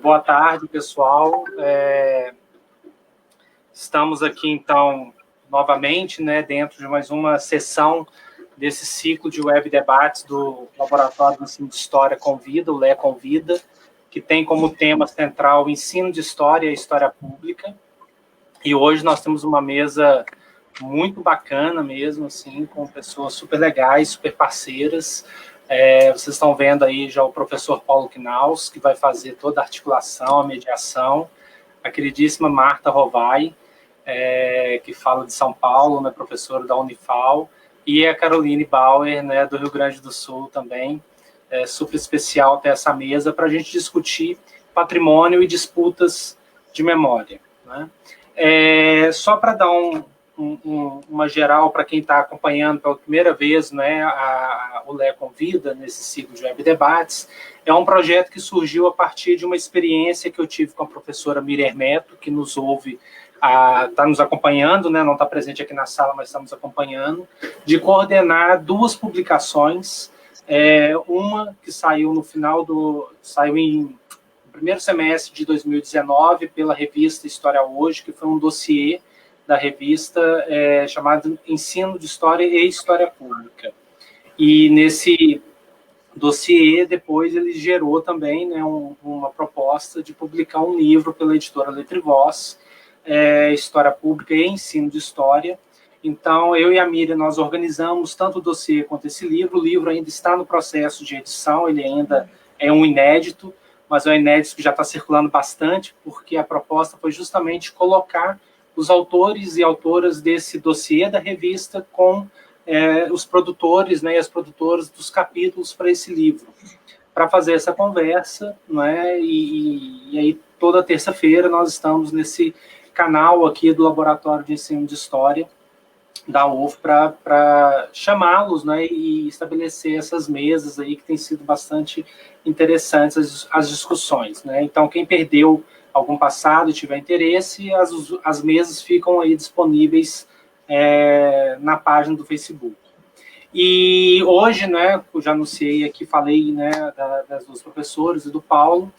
Boa tarde, pessoal. Estamos aqui, então, novamente, né, dentro de mais uma sessão desse ciclo de web debates do Laboratório de Ensino de História Convida, o LE Convida, que tem como tema central o ensino de história e história pública. E hoje nós temos uma mesa muito bacana mesmo, assim, com pessoas super legais, super parceiras. Vocês estão vendo aí já o professor Paulo Knaus, que vai fazer toda a articulação, a mediação, a queridíssima Marta Rovai, que fala de São Paulo, né, professora da Unifal, e a Caroline Bauer, né, do Rio Grande do Sul também. Super especial ter essa mesa para a gente discutir patrimônio e disputas de memória, né? Só para dar uma geral para quem está acompanhando pela primeira vez, né, o LE Convida, nesse ciclo de web debates, é um projeto que surgiu a partir de uma experiência que eu tive com a professora Miriam Hermeto, que nos ouve, está nos acompanhando, né, não está presente aqui na sala, mas está nos acompanhando, de coordenar duas publicações, uma que saiu saiu em primeiro semestre de 2019 pela revista História Hoje, que foi um dossiê da revista chamado Ensino de História e História Pública. E nesse dossiê, depois, ele gerou também, né, uma proposta de publicar um livro pela editora Letra e Voz, História Pública e Ensino de História. Então, eu e a Miriam, nós organizamos tanto o dossiê quanto esse livro. O livro ainda está no processo de edição, ele ainda é um inédito, mas é um inédito que já está circulando bastante, porque a proposta foi justamente colocar os autores e autoras desse dossiê da revista com os produtores, né, e as produtoras dos capítulos para esse livro, para fazer essa conversa, né, e aí toda terça-feira nós estamos nesse canal aqui do Laboratório de Ensino de História da UF para chamá-los, né, e estabelecer essas mesas aí que tem sido bastante interessantes as discussões, né. Então, quem perdeu algum passado e tiver interesse, as mesas ficam aí disponíveis na página do Facebook. E hoje, né, eu já anunciei aqui, falei, né, das duas professoras e do Paulo.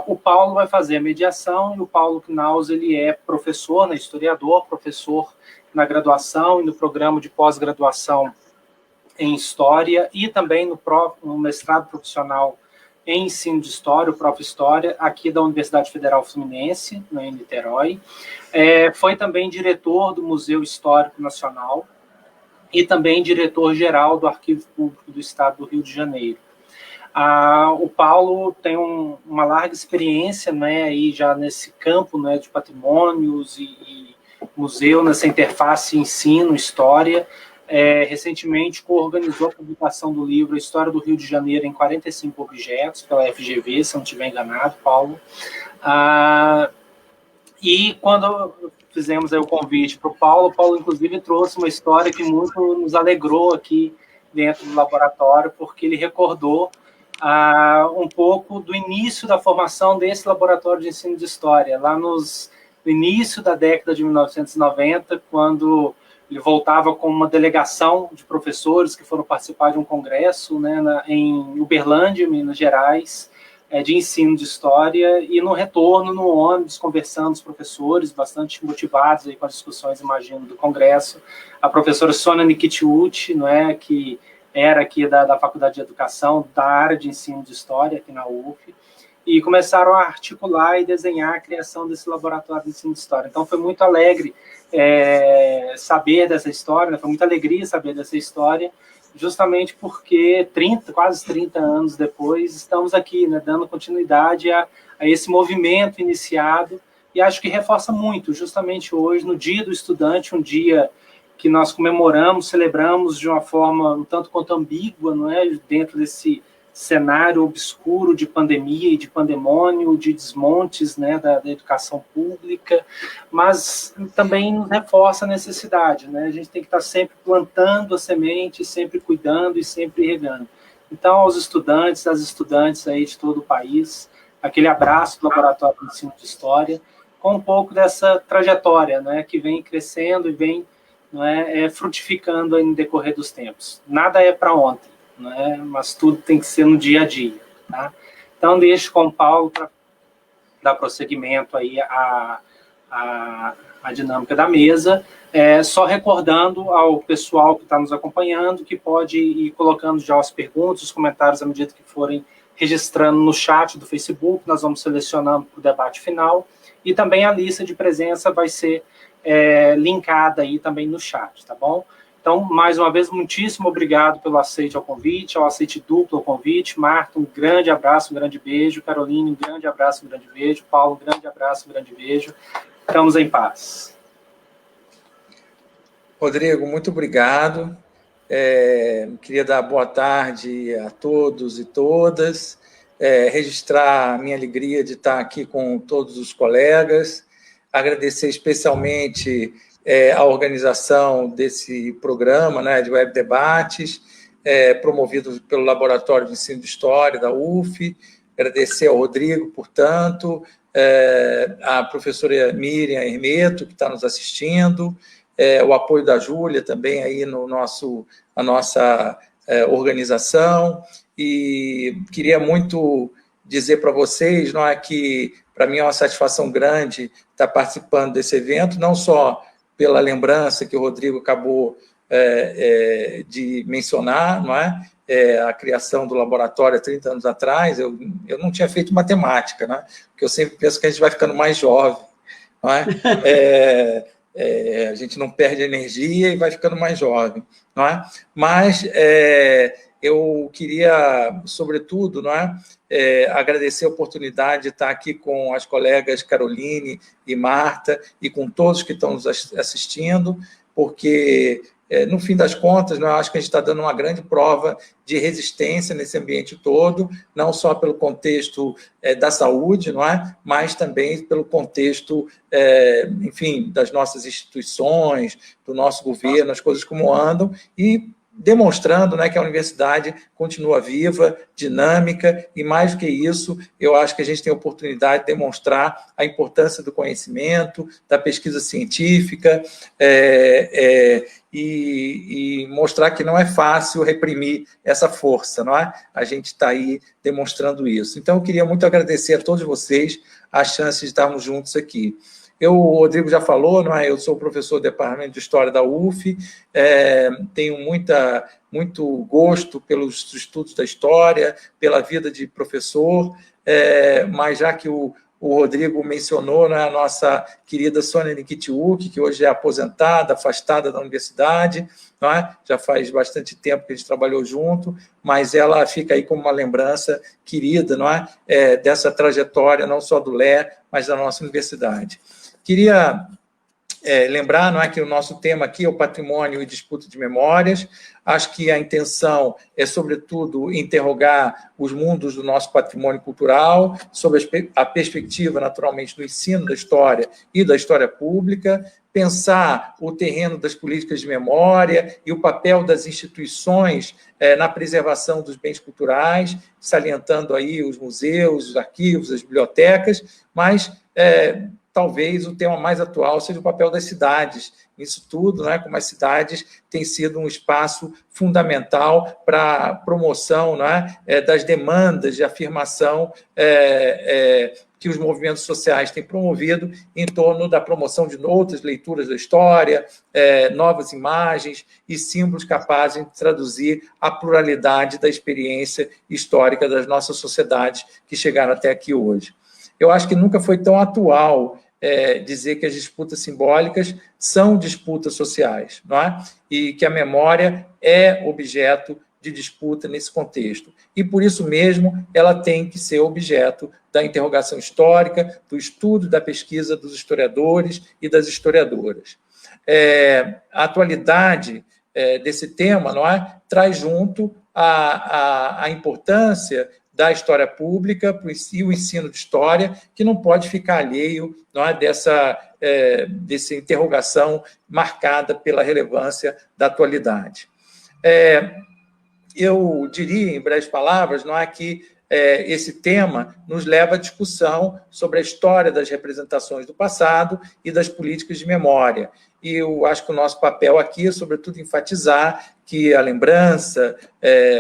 O Paulo vai fazer a mediação, e o Paulo Knaus, ele é professor, né, historiador, professor na graduação e no programa de pós-graduação em História, e também no mestrado profissional em Ensino de História, o Prof. História, aqui da Universidade Federal Fluminense, né, em Niterói. Foi também diretor do Museu Histórico Nacional e também diretor-geral do Arquivo Público do Estado do Rio de Janeiro. O Paulo tem uma larga experiência, né, aí já nesse campo, né, de patrimônios e museu, nessa interface ensino, história. Recentemente coorganizou a publicação do livro História do Rio de Janeiro em 45 objetos, pela FGV, se não estiver enganado, Paulo. E quando fizemos aí o convite para o Paulo inclusive trouxe uma história que muito nos alegrou aqui dentro do laboratório, porque ele recordou um pouco do início da formação desse laboratório de ensino de história, lá no início da década de 1990, quando ele voltava com uma delegação de professores que foram participar de um congresso, né, em Uberlândia, Minas Gerais, de ensino de história, e no retorno, no ônibus, conversando com os professores, bastante motivados aí com as discussões, imagino, do congresso, a professora Sônia Nikitiuchi, não é, que era aqui da Faculdade de Educação, da área de ensino de história aqui na UF, e começaram a articular e desenhar a criação desse laboratório de ensino de história. Então, foi muito alegre saber dessa história, né? Foi muita alegria saber dessa história, justamente porque quase 30 anos depois, estamos aqui, né, dando continuidade a esse movimento iniciado, e acho que reforça muito, justamente hoje, no Dia do Estudante, um dia que nós comemoramos, celebramos de uma forma um tanto quanto ambígua, não é, dentro desse cenário obscuro de pandemia e de pandemônio, de desmontes, né, da educação pública, mas também nos reforça a necessidade, né? A gente tem que estar sempre plantando a semente, sempre cuidando e sempre regando. Então, aos estudantes, às estudantes aí de todo o país, aquele abraço do Laboratório de Ensino de História, com um pouco dessa trajetória, né, que vem crescendo e vem, não frutificando aí no decorrer dos tempos. Nada é para ontem, né, mas tudo tem que ser no dia a dia, tá? Então, deixo com o Paulo para dar prosseguimento aí a dinâmica da mesa, só recordando ao pessoal que está nos acompanhando que pode ir colocando já as perguntas, os comentários à medida que forem registrando no chat do Facebook, nós vamos selecionando para o debate final, e também a lista de presença vai ser linkada aí também no chat, tá bom? Então, mais uma vez, muitíssimo obrigado pelo aceite ao convite, ao aceite duplo ao convite. Marta, um grande abraço, um grande beijo. Caroline, um grande abraço, um grande beijo. Paulo, um grande abraço, um grande beijo. Estamos em paz. Rodrigo, muito obrigado. Queria dar boa tarde a todos e todas, registrar a minha alegria de estar aqui com todos os colegas, agradecer especialmente a organização desse programa, né, de Web Debates, promovido pelo Laboratório de Ensino de História da UF, agradecer ao Rodrigo, portanto, a professora Miriam Hermeto, que está nos assistindo, o apoio da Júlia também aí a nossa organização, e queria muito dizer para vocês, não é, que para mim é uma satisfação grande estar participando desse evento, não só pela lembrança que o Rodrigo acabou de mencionar, não é? A criação do laboratório há 30 anos atrás, eu não tinha feito matemática, né? Porque eu sempre penso que a gente vai ficando mais jovem, não é? A gente não perde energia e vai ficando mais jovem, não é? Mas eu queria, sobretudo, não é, agradecer a oportunidade de estar aqui com as colegas Caroline e Marta e com todos que estão nos assistindo, porque, no fim das contas, eu acho que a gente está dando uma grande prova de resistência nesse ambiente todo, não só pelo contexto da saúde, não é? Mas também pelo contexto, enfim, das nossas instituições, do nosso governo, as coisas como andam, e demonstrando, né, que a universidade continua viva, dinâmica, e mais do que isso, eu acho que a gente tem a oportunidade de demonstrar a importância do conhecimento, da pesquisa científica, e mostrar que não é fácil reprimir essa força, não é? A gente está aí demonstrando isso. Então, eu queria muito agradecer a todos vocês a chance de estarmos juntos aqui. O Rodrigo já falou, não é? Eu sou professor do Departamento de História da UF, tenho muito gosto pelos estudos da história, pela vida de professor, mas já que o Rodrigo mencionou, né, a nossa querida Sônia Nikitiuk, que hoje é aposentada, afastada da universidade, não é? Já faz bastante tempo que a gente trabalhou junto, mas ela fica aí como uma lembrança querida, não é? Dessa trajetória, não só do LE, mas da nossa universidade. Queria lembrar, não é, que o nosso tema aqui é o patrimônio e disputa de memórias. Acho que a intenção é, sobretudo, interrogar os mundos do nosso patrimônio cultural, sobre a perspectiva, naturalmente, do ensino da história e da história pública, pensar o terreno das políticas de memória e o papel das instituições na preservação dos bens culturais, salientando aí os museus, os arquivos, as bibliotecas, mas talvez o tema mais atual seja o papel das cidades. Isso tudo, né, como as cidades têm sido um espaço fundamental para a promoção, né, das demandas de afirmação que os movimentos sociais têm promovido em torno da promoção de outras leituras da história, novas imagens e símbolos capazes de traduzir a pluralidade da experiência histórica das nossas sociedades que chegaram até aqui hoje. Eu acho que nunca foi tão atual dizer que as disputas simbólicas são disputas sociais, não é? E que a memória é objeto de disputa nesse contexto. E, por isso mesmo, ela tem que ser objeto da interrogação histórica, do estudo, da pesquisa dos historiadores e das historiadoras. A atualidade desse tema, não é? Traz junto a importância da história pública e o ensino de história, que não pode ficar alheio, não é, dessa interrogação marcada pela relevância da atualidade. Eu diria, em breves palavras, não é, que esse tema nos leva à discussão sobre a história das representações do passado e das políticas de memória. E eu acho que o nosso papel aqui é, sobretudo, enfatizar que a lembrança,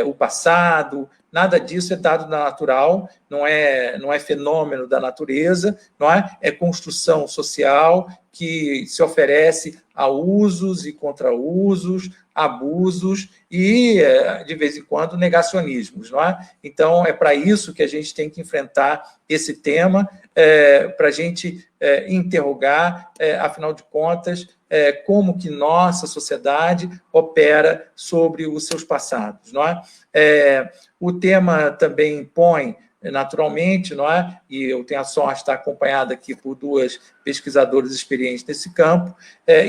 o passado, nada disso é dado na natural, não é fenômeno da natureza, não é? É construção social que se oferece a usos e contra-usos, abusos e, de vez em quando, negacionismos, não é? Então, é para isso que a gente tem que enfrentar esse tema, para a gente interrogar, afinal de contas, como que nossa sociedade opera sobre os seus passados, não é? O tema também impõe, naturalmente, não é? E eu tenho a sorte de estar acompanhado aqui por duas pesquisadoras experientes nesse campo,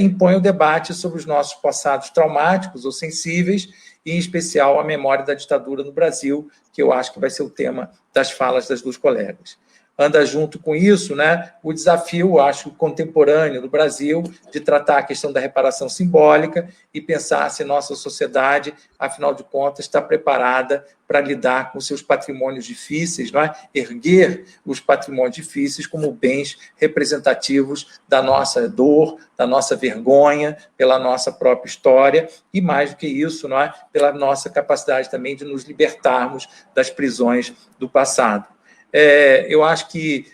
impõe o debate sobre os nossos passados traumáticos ou sensíveis, e, em especial, a memória da ditadura no Brasil, que eu acho que vai ser o tema das falas das duas colegas. Anda junto com isso, né, o desafio, acho, contemporâneo do Brasil de tratar a questão da reparação simbólica e pensar se nossa sociedade, afinal de contas, está preparada para lidar com seus patrimônios difíceis, não é? Erguer os patrimônios difíceis como bens representativos da nossa dor, da nossa vergonha, pela nossa própria história e, mais do que isso, não é? Pela nossa capacidade também de nos libertarmos das prisões do passado. Eu acho que,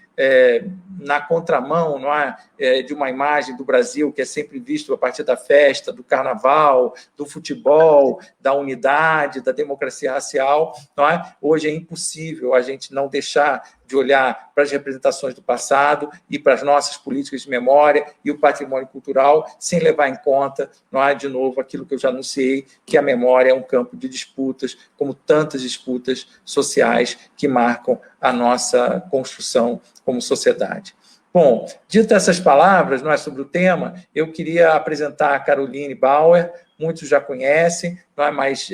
na contramão, não é, de uma imagem do Brasil que é sempre visto a partir da festa, do carnaval, do futebol, da unidade, da democracia racial, não é? Hoje é impossível a gente não deixar de olhar para as representações do passado e para as nossas políticas de memória e o patrimônio cultural, sem levar em conta, não é, de novo, aquilo que eu já anunciei, que a memória é um campo de disputas, como tantas disputas sociais que marcam a nossa construção como sociedade. Bom, dito essas palavras, não é, sobre o tema, eu queria apresentar a Caroline Bauer, muitos já conhecem, não é, mas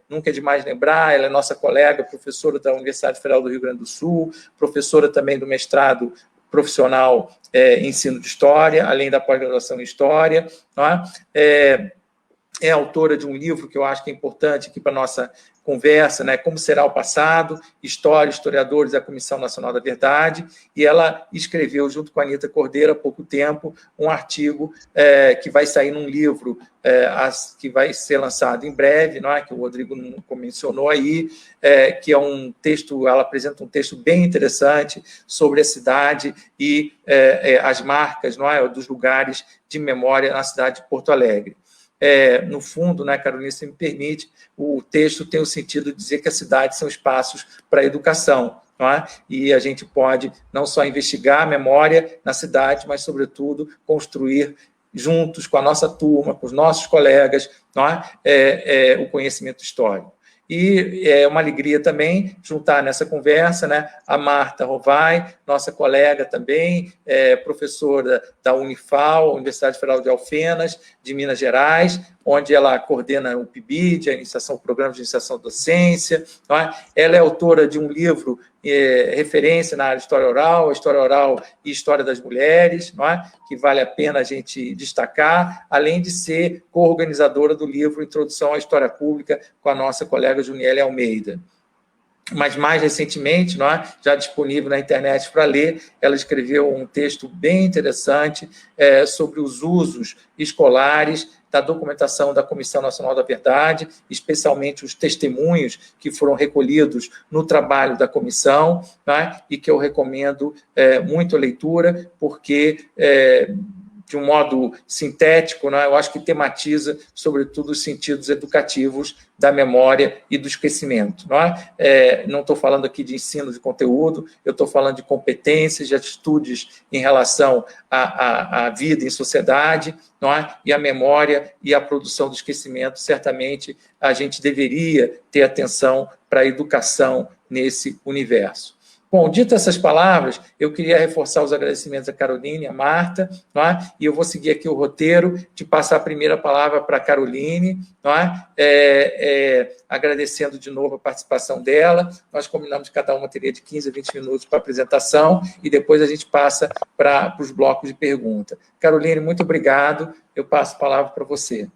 nunca é demais lembrar, ela é nossa colega, professora da Universidade Federal do Rio Grande do Sul, professora também do mestrado profissional em ensino de História, além da pós-graduação em História, não é? É autora de um livro que eu acho que é importante aqui para a nossa conversa, né? Como será o passado, História, Historiadores e a Comissão Nacional da Verdade, e ela escreveu, junto com a Anita Cordeiro, há pouco tempo, um artigo que vai sair num livro que vai ser lançado em breve, não é? Que o Rodrigo mencionou aí, que é um texto, ela apresenta um texto bem interessante sobre a cidade e as marcas, não é? Dos lugares de memória na cidade de Porto Alegre. No fundo, né, Carolina, se me permite, o texto tem o sentido de dizer que as cidades são espaços para a educação, não é? E a gente pode não só investigar a memória na cidade, mas, sobretudo, construir juntos com a nossa turma, com os nossos colegas, não é? O conhecimento histórico. E é uma alegria também juntar nessa conversa, né, a Marta Rovai, nossa colega também, professora da Unifal, Universidade Federal de Alfenas, de Minas Gerais, onde ela coordena o PIBID, o Programa de Iniciação da Docência. Não é? Ela é autora de um livro referência na área de História Oral e História das Mulheres, não é? Que vale a pena a gente destacar, além de ser co-organizadora do livro Introdução à História Pública, com a nossa colega Juniele Almeida. Mas, mais recentemente, não é? Já disponível na internet para ler, ela escreveu um texto bem interessante sobre os usos escolares da documentação da Comissão Nacional da Verdade, especialmente os testemunhos que foram recolhidos no trabalho da comissão, né? E que eu recomendo muito a leitura, porque de um modo sintético, né, eu acho que tematiza, sobretudo, os sentidos educativos da memória e do esquecimento. Não estou falando aqui de ensino de conteúdo, eu estou falando de competências, de atitudes em relação à vida em sociedade, não é? E a memória e a produção do esquecimento, certamente, a gente deveria ter atenção para a educação nesse universo. Bom, dito essas palavras, eu queria reforçar os agradecimentos a Caroline, a Marta, não é? E eu vou seguir aqui o roteiro de passar a primeira palavra para a Caroline, não é? Agradecendo de novo a participação dela. Nós combinamos que cada uma teria de 15 a 20 minutos para a apresentação e depois a gente passa para os blocos de pergunta. Caroline, muito obrigado. Eu passo a palavra para você.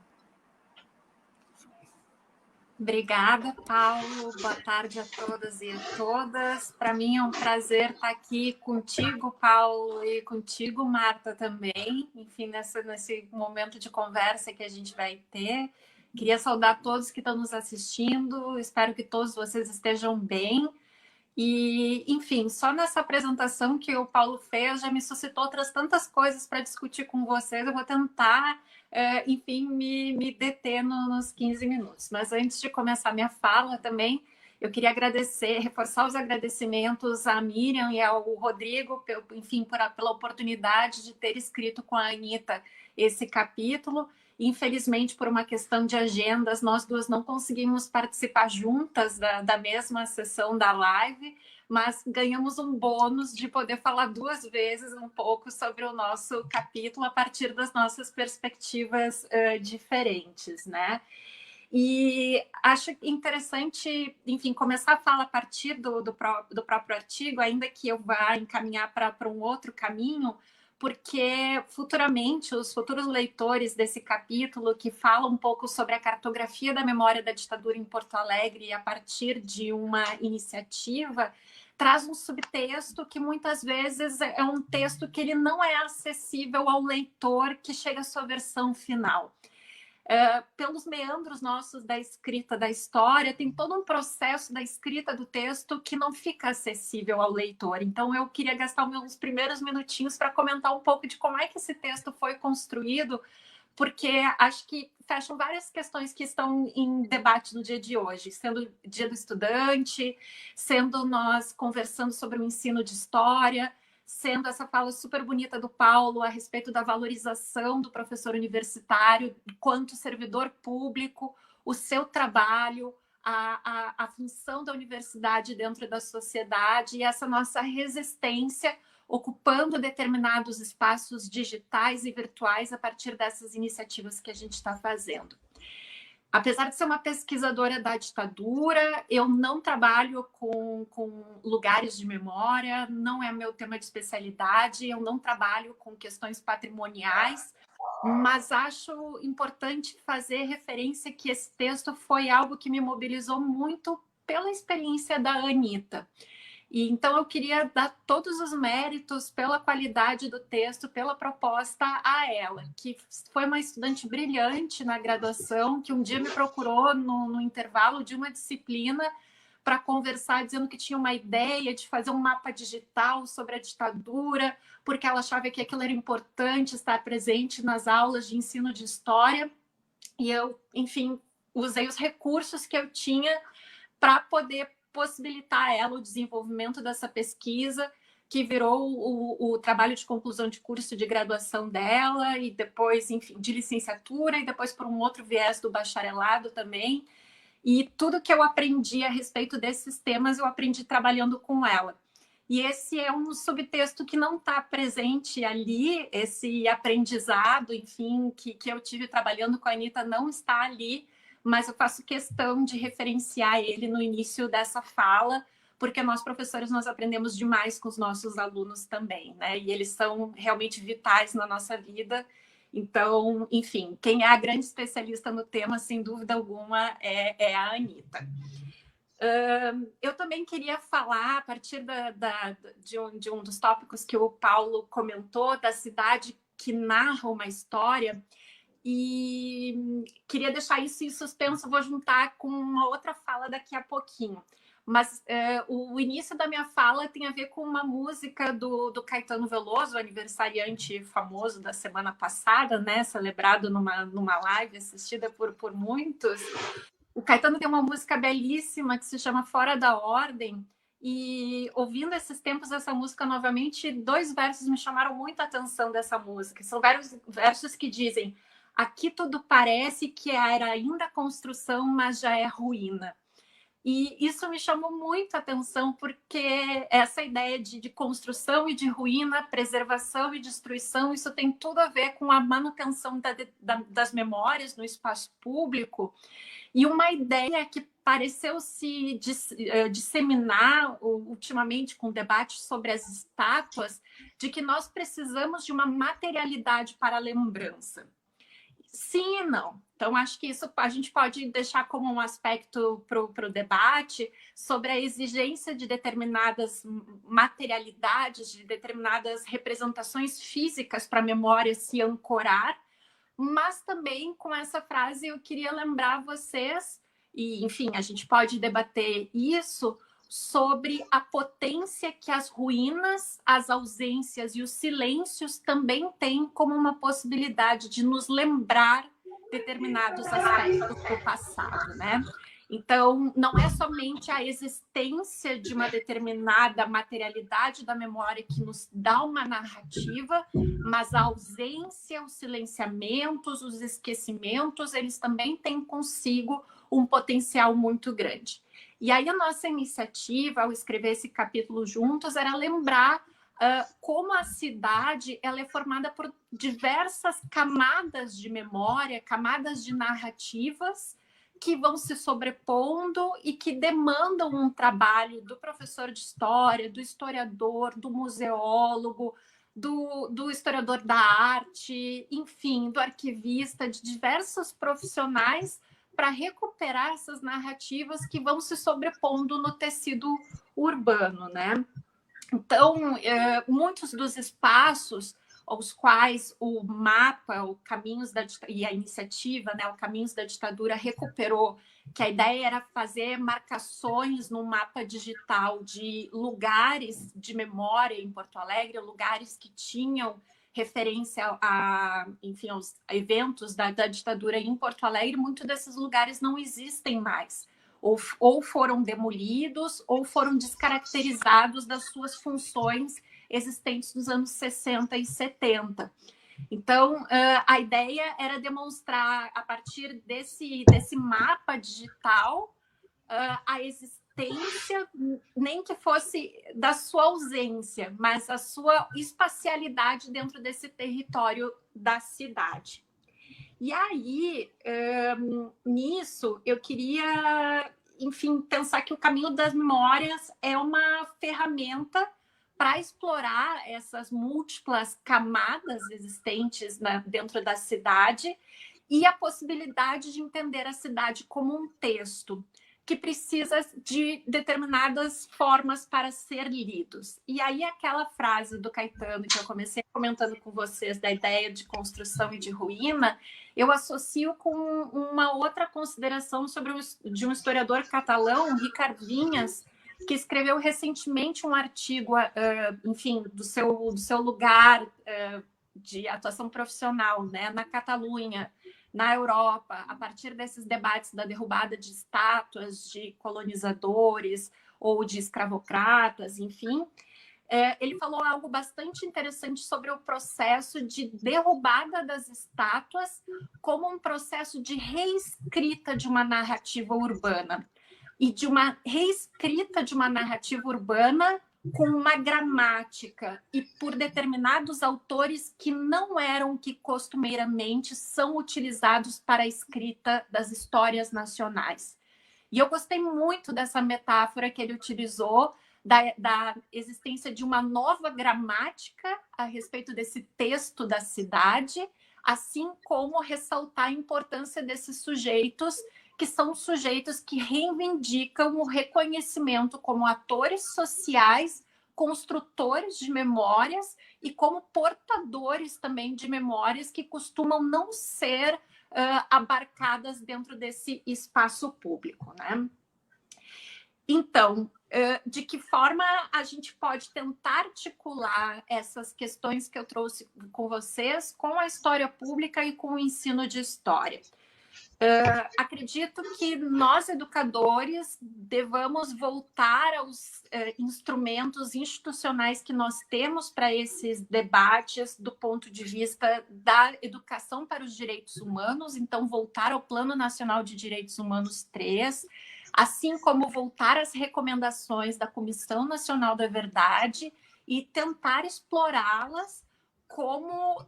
Obrigada, Paulo. Boa tarde a todas e a todas. Para mim é um prazer estar aqui contigo, Paulo, e contigo, Marta, também. Enfim, nesse momento de conversa que a gente vai ter. Queria saudar todos que estão nos assistindo, espero que todos vocês estejam bem. E, enfim, só nessa apresentação que o Paulo fez já me suscitou outras tantas coisas para discutir com vocês. Eu vou tentar, enfim, me deter nos 15 minutos. Mas antes de começar minha fala também, eu queria agradecer, reforçar os agradecimentos à Miriam e ao Rodrigo, enfim, pela oportunidade de ter escrito com a Anita esse capítulo. Infelizmente, por uma questão de agendas, nós duas não conseguimos participar juntas da mesma sessão da live, mas ganhamos um bônus de poder falar 2 vezes um pouco sobre o nosso capítulo a partir das nossas perspectivas diferentes, né? E acho interessante, enfim, começar a falar a partir do próprio artigo, ainda que eu vá encaminhar para um outro caminho, porque futuramente os futuros leitores desse capítulo, que fala um pouco sobre a cartografia da memória da ditadura em Porto Alegre a partir de uma iniciativa, traz um subtexto que muitas vezes é um texto que ele não é acessível ao leitor que chega à sua versão final. Pelos meandros nossos da escrita da história, tem todo um processo da escrita do texto que não fica acessível ao leitor. Então, eu queria gastar meus primeiros minutinhos para comentar um pouco de como é que esse texto foi construído, porque acho que fecham várias questões que estão em debate no dia de hoje, sendo o Dia do Estudante, sendo nós conversando sobre o ensino de história, sendo essa fala super bonita do Paulo a respeito da valorização do professor universitário quanto servidor público, o seu trabalho, a função da universidade dentro da sociedade e essa nossa resistência ocupando determinados espaços digitais e virtuais a partir dessas iniciativas que a gente está fazendo. Apesar de ser uma pesquisadora da ditadura, eu não trabalho com lugares de memória, não é meu tema de especialidade, eu não trabalho com questões patrimoniais, mas acho importante fazer referência que esse texto foi algo que me mobilizou muito pela experiência da Anita. E então eu queria dar todos os méritos pela qualidade do texto, pela proposta a ela, que foi uma estudante brilhante na graduação, que um dia me procurou no intervalo de uma disciplina para conversar, dizendo que tinha uma ideia de fazer um mapa digital sobre a ditadura, porque ela achava que aquilo era importante estar presente nas aulas de ensino de história. E eu, enfim, usei os recursos que eu tinha para poder possibilitar a ela o desenvolvimento dessa pesquisa, que virou o trabalho de conclusão de curso de graduação dela, e depois, enfim, de licenciatura, e depois por um outro viés do bacharelado também. E tudo que eu aprendi a respeito desses temas, eu aprendi trabalhando com ela. E esse é um subtexto que não está presente ali, esse aprendizado, enfim, que eu tive trabalhando com a Anita não está ali, mas eu faço questão de referenciar ele no início dessa fala, porque nós, professores, nós aprendemos demais com os nossos alunos também, né? E eles são realmente vitais na nossa vida. Então, enfim, quem é a grande especialista no tema, sem dúvida alguma, é a Anita. Eu também queria falar, a partir de um dos tópicos que o Paulo comentou, da cidade que narra uma história, e queria deixar isso em suspenso, vou juntar com uma outra fala daqui a pouquinho. Mas o início da minha fala tem a ver com uma música do Caetano Veloso, aniversariante famoso da semana passada, né? Celebrado numa live assistida por muitos. O Caetano tem uma música belíssima que se chama Fora da Ordem, e ouvindo esses tempos essa música novamente, 2 versos me chamaram muito a atenção dessa música. São vários versos que dizem: aqui tudo parece que era ainda construção, mas já é ruína. E isso me chamou muito a atenção, porque essa ideia de construção e de ruína, preservação e destruição, isso tem tudo a ver com a manutenção das memórias no espaço público, e uma ideia que pareceu se disseminar ultimamente com o debate sobre as estátuas, de que nós precisamos de uma materialidade para a lembrança. Sim e não. Então, acho que isso a gente pode deixar como um aspecto para o debate sobre a exigência de determinadas materialidades, de determinadas representações físicas para a memória se ancorar, mas também com essa frase eu queria lembrar vocês, e enfim, a gente pode debater isso, sobre a potência que as ruínas, as ausências e os silêncios também têm como uma possibilidade de nos lembrar determinados aspectos do passado, né? Então, não é somente a existência de uma determinada materialidade da memória que nos dá uma narrativa, mas a ausência, os silenciamentos, os esquecimentos, eles também têm consigo um potencial muito grande. E aí a nossa iniciativa, ao escrever esse capítulo juntos, era lembrar como a cidade ela é formada por diversas camadas de memória, camadas de narrativas, que vão se sobrepondo e que demandam um trabalho do professor de história, do historiador, do museólogo, do historiador da arte, enfim, do arquivista, de diversos profissionais para recuperar essas narrativas que vão se sobrepondo no tecido urbano, né? Então, muitos dos espaços aos quais o mapa, o Caminhos da e a iniciativa, né, o Caminhos da Ditadura recuperou, que a ideia era fazer marcações no mapa digital de lugares de memória em Porto Alegre, lugares que tinham referência enfim, aos eventos da ditadura em Porto Alegre. Muitos desses lugares não existem mais. Ou foram demolidos ou foram descaracterizados das suas funções existentes nos anos 60 e 70. Então, a ideia era demonstrar, a partir desse mapa digital, a existência, nem que fosse da sua ausência, mas a sua espacialidade dentro desse território da cidade. E aí, nisso, eu queria, enfim, pensar que o Caminho das Memórias é uma ferramenta para explorar essas múltiplas camadas existentes dentro da cidade e a possibilidade de entender a cidade como um texto que precisa de determinadas formas para ser lidos. E aí aquela frase do Caetano que eu comecei comentando com vocês da ideia de construção e de ruína, eu associo com uma outra consideração de um historiador catalão, Ricard Vinhas, que escreveu recentemente um artigo, enfim, do seu lugar de atuação profissional, né, na Catalunha, na Europa, a partir desses debates da derrubada de estátuas de colonizadores ou de escravocratas, enfim, ele falou algo bastante interessante sobre o processo de derrubada das estátuas como um processo de reescrita de uma narrativa urbana e de uma reescrita de uma narrativa urbana com uma gramática e por determinados autores que não eram que costumeiramente são utilizados para a escrita das histórias nacionais. E eu gostei muito dessa metáfora que ele utilizou da existência de uma nova gramática a respeito desse texto da cidade, assim como ressaltar a importância desses sujeitos, que são sujeitos que reivindicam o reconhecimento como atores sociais, construtores de memórias e como portadores também de memórias que costumam não ser abarcadas dentro desse espaço público, né? Então, de que forma a gente pode tentar articular essas questões que eu trouxe com vocês com a história pública e com o ensino de história? Acredito que nós, educadores, devamos voltar aos instrumentos institucionais que nós temos para esses debates do ponto de vista da educação para os direitos humanos, então voltar ao Plano Nacional de Direitos Humanos 3, assim como voltar às recomendações da Comissão Nacional da Verdade e tentar explorá-las como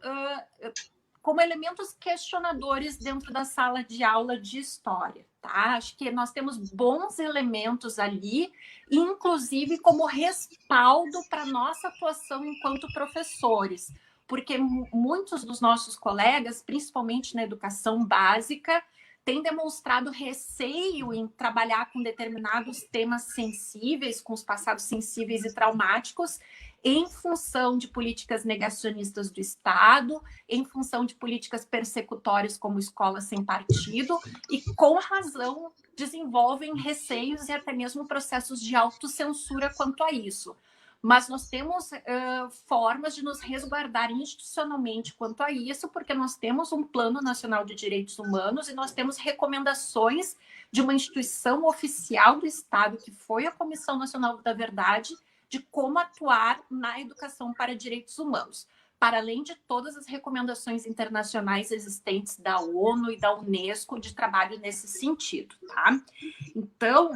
elementos questionadores dentro da sala de aula de história, tá? Acho que nós temos bons elementos ali, inclusive como respaldo para nossa atuação enquanto professores, porque muitos dos nossos colegas, principalmente na educação básica, têm demonstrado receio em trabalhar com determinados temas sensíveis, com os passados sensíveis e traumáticos, em função de políticas negacionistas do Estado, em função de políticas persecutórias como escola sem partido, e com razão desenvolvem receios e até mesmo processos de autocensura quanto a isso. Mas nós temos formas de nos resguardar institucionalmente quanto a isso, porque nós temos um Plano Nacional de Direitos Humanos e nós temos recomendações de uma instituição oficial do Estado, que foi a Comissão Nacional da Verdade, de como atuar na educação para direitos humanos, para além de todas as recomendações internacionais existentes da ONU e da Unesco de trabalho nesse sentido, tá? Então,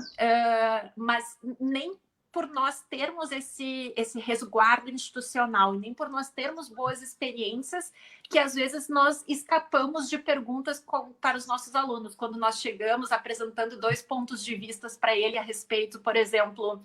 mas nem por nós termos esse resguardo institucional, e nem por nós termos boas experiências, que às vezes nós escapamos de perguntas para os nossos alunos, quando nós chegamos apresentando 2 pontos de vista para ele a respeito, por exemplo,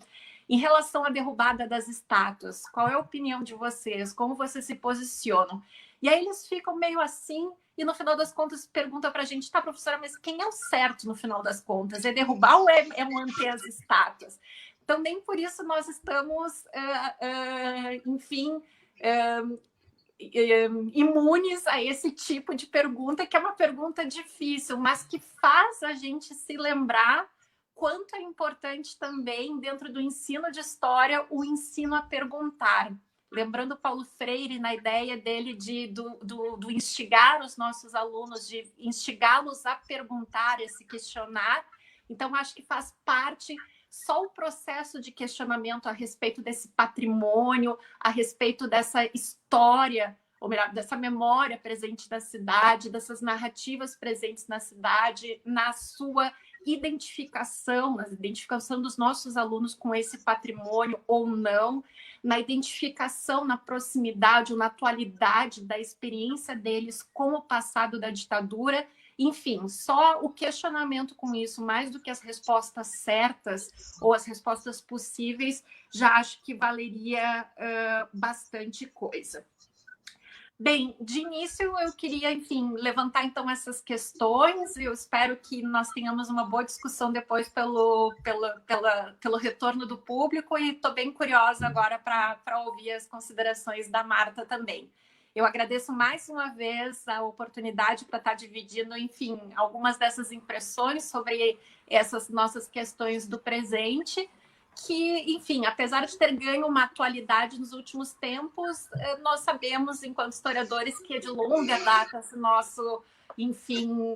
em relação à derrubada das estátuas, qual é a opinião de vocês? Como vocês se posicionam? E aí eles ficam meio assim, e no final das contas perguntam para a gente, tá, professora, mas quem é o certo no final das contas? É derrubar ou é manter as estátuas? Então, nem por isso nós estamos, enfim, imunes a esse tipo de pergunta, que é uma pergunta difícil, mas que faz a gente se lembrar quanto é importante também, dentro do ensino de história, o ensino a perguntar. Lembrando Paulo Freire, na ideia dele do instigar os nossos alunos, de instigá-los a perguntar, a se questionar. Então, acho que faz parte só o processo de questionamento a respeito desse patrimônio, a respeito dessa história, ou melhor, dessa memória presente na cidade, dessas narrativas presentes na cidade, na sua identificação, na identificação dos nossos alunos com esse patrimônio ou não, na identificação, na proximidade ou na atualidade da experiência deles com o passado da ditadura. Enfim, só o questionamento com isso, mais do que as respostas certas ou as respostas possíveis, já acho que valeria bastante coisa. Bem, de início eu queria, enfim, levantar então essas questões. Eu espero que nós tenhamos uma boa discussão depois pelo retorno do público, e estou bem curiosa agora para ouvir as considerações da Marta também. Eu agradeço mais uma vez a oportunidade para estar dividindo, enfim, algumas dessas impressões sobre essas nossas questões do presente, que, enfim, apesar de ter ganho uma atualidade nos últimos tempos, nós sabemos, enquanto historiadores, que é de longa data esse nosso, enfim,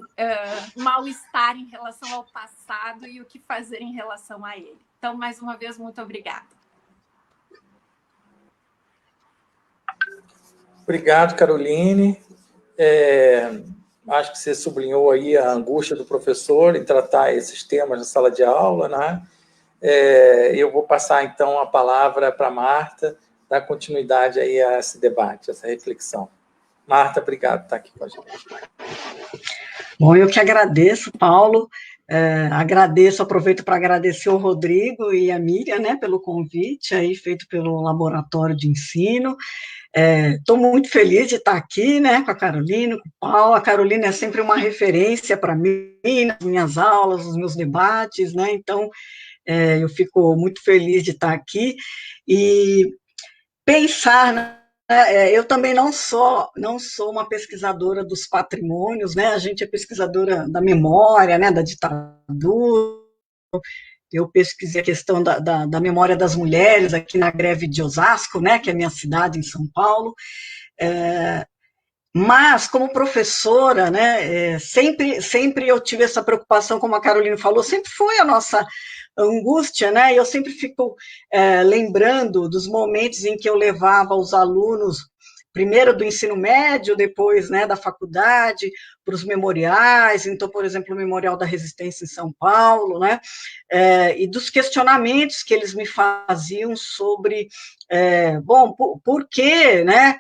mal-estar em relação ao passado e o que fazer em relação a ele. Então, mais uma vez, muito obrigada. Obrigado, Caroline. Acho que você sublinhou aí a angústia do professor em tratar esses temas na sala de aula, né? Eu vou passar, então, a palavra para a Marta, dar continuidade aí a esse debate, a essa reflexão. Marta, obrigado por estar aqui com a gente. Bom, eu que agradeço, Paulo. Aproveito para agradecer o Rodrigo e a Miriam, né, pelo convite aí feito pelo Laboratório de Ensino. Estou muito feliz de estar aqui, né, com a Carolina, com o Paulo. A Carolina é sempre uma referência para mim, nas minhas aulas, nos meus debates, né, então eu fico muito feliz de estar aqui e pensar, né, eu também não sou uma pesquisadora dos patrimônios, né, a gente é pesquisadora da memória, né, da ditadura. Eu pesquisei a questão da memória das mulheres aqui na greve de Osasco, né, que é a minha cidade, em São Paulo. Mas, como professora, né, sempre eu tive essa preocupação, como a Carolina falou, sempre foi a nossa angústia, né, e eu sempre fico lembrando dos momentos em que eu levava os alunos, primeiro do ensino médio, depois, né, da faculdade, para os memoriais. Então, por exemplo, o Memorial da Resistência em São Paulo, né, e dos questionamentos que eles me faziam sobre, por que, né,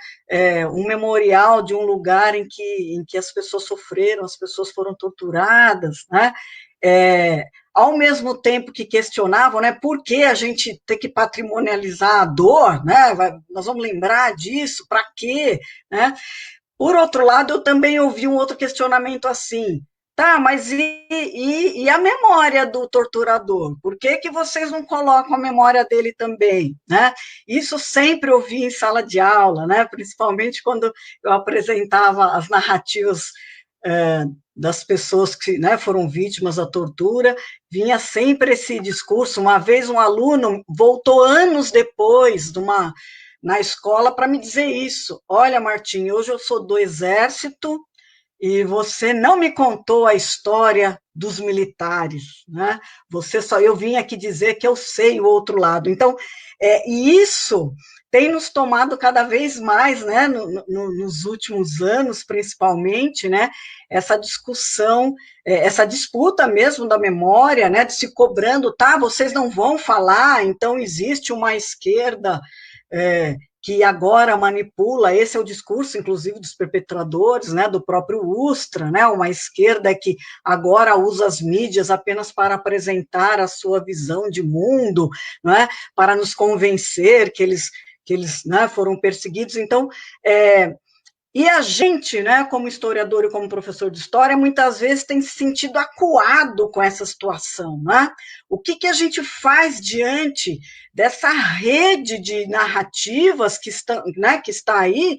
um memorial de um lugar em que as pessoas sofreram, as pessoas foram torturadas, né, ao mesmo tempo que questionavam, né, por que a gente tem que patrimonializar a dor, né, nós vamos lembrar disso, para quê, né? Por outro lado, eu também ouvi um outro questionamento assim, Tá, mas e a memória do torturador? Por que que vocês não colocam a memória dele também, né? Isso sempre ouvi em sala de aula, né? Principalmente quando eu apresentava as narrativas das pessoas que, né, foram vítimas da tortura, vinha sempre esse discurso. Uma vez um aluno voltou anos depois na escola para me dizer isso. Olha, Martim, hoje eu sou do Exército, e você não me contou a história dos militares, né? Eu vim aqui dizer que eu sei o outro lado. Então, e isso tem nos tomado cada vez mais, né? Nos últimos anos, principalmente, né? Essa discussão, essa disputa mesmo da memória, né? De se cobrando, tá? Vocês não vão falar, então existe uma esquerda que agora manipula, esse é o discurso, inclusive, dos perpetradores, né, do próprio Ustra, né, uma esquerda que agora usa as mídias apenas para apresentar a sua visão de mundo, né, para nos convencer que eles né, foram perseguidos. Então, e a gente, né, como historiador e como professor de história, muitas vezes tem se sentido acuado com essa situação, né? O que a gente faz diante dessa rede de narrativas que está aí,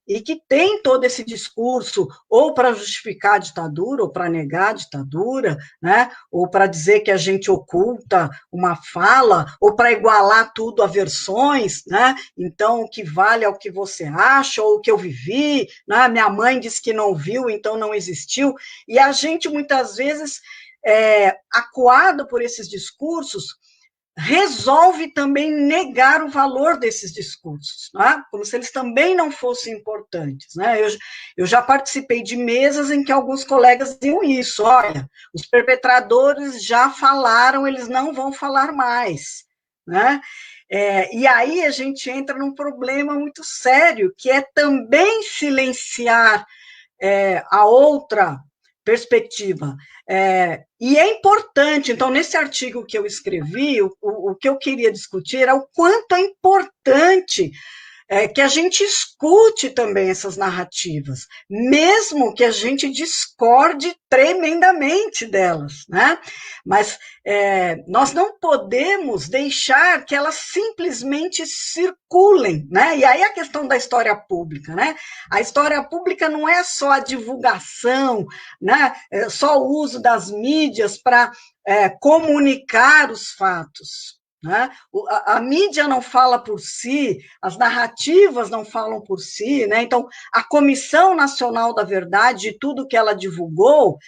e que tem todo esse discurso, ou para justificar a ditadura, ou para negar a ditadura, né? Ou para dizer que a gente oculta uma fala, ou para igualar tudo a versões, né? Então, o que vale é o que você acha, ou o que eu vivi, né? Minha mãe disse que não viu, então não existiu, e a gente, muitas vezes, acuado por esses discursos, resolve também negar o valor desses discursos, né? Como se eles também não fossem importantes, né? Eu já participei de mesas em que alguns colegas diziam isso: olha, os perpetradores já falaram, eles não vão falar mais, né? E aí a gente entra num problema muito sério, que é também silenciar a outra perspectiva. E é importante, então, nesse artigo que eu escrevi, o que eu queria discutir era o quanto é importante que a gente escute também essas narrativas, mesmo que a gente discorde tremendamente delas, né? Mas nós não podemos deixar que elas simplesmente circulem, né? E aí a questão da história pública, né? A história pública não é só a divulgação, né? É só o uso das mídias para comunicar os fatos, né? A mídia não fala por si, as narrativas não falam por si, né? Então, a Comissão Nacional da Verdade, tudo que ela divulgou,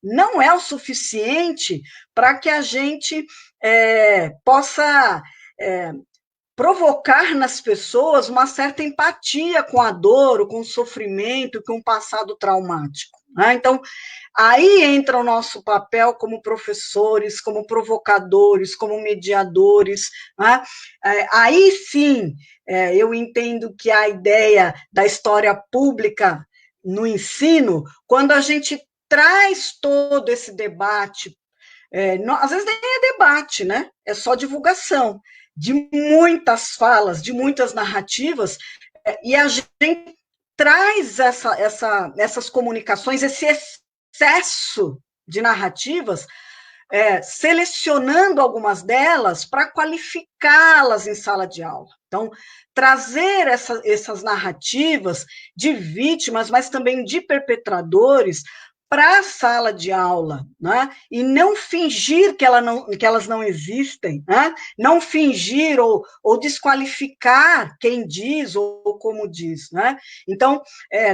não é o suficiente para que a gente possa provocar nas pessoas uma certa empatia com a dor, com o sofrimento, com o passado traumático, né? Então, aí entra o nosso papel como professores, como provocadores, como mediadores, né? Aí sim, eu entendo que a ideia da história pública no ensino, quando a gente traz todo esse debate, às vezes nem é debate, né? É só divulgação de muitas falas, de muitas narrativas, e a gente traz essas comunicações, esse excesso de narrativas, selecionando algumas delas para qualificá-las em sala de aula. Então, trazer essas narrativas de vítimas, mas também de perpetradores, para a sala de aula, né? E não fingir que elas não existem, né? Não fingir ou desqualificar quem diz ou como diz, né? Então,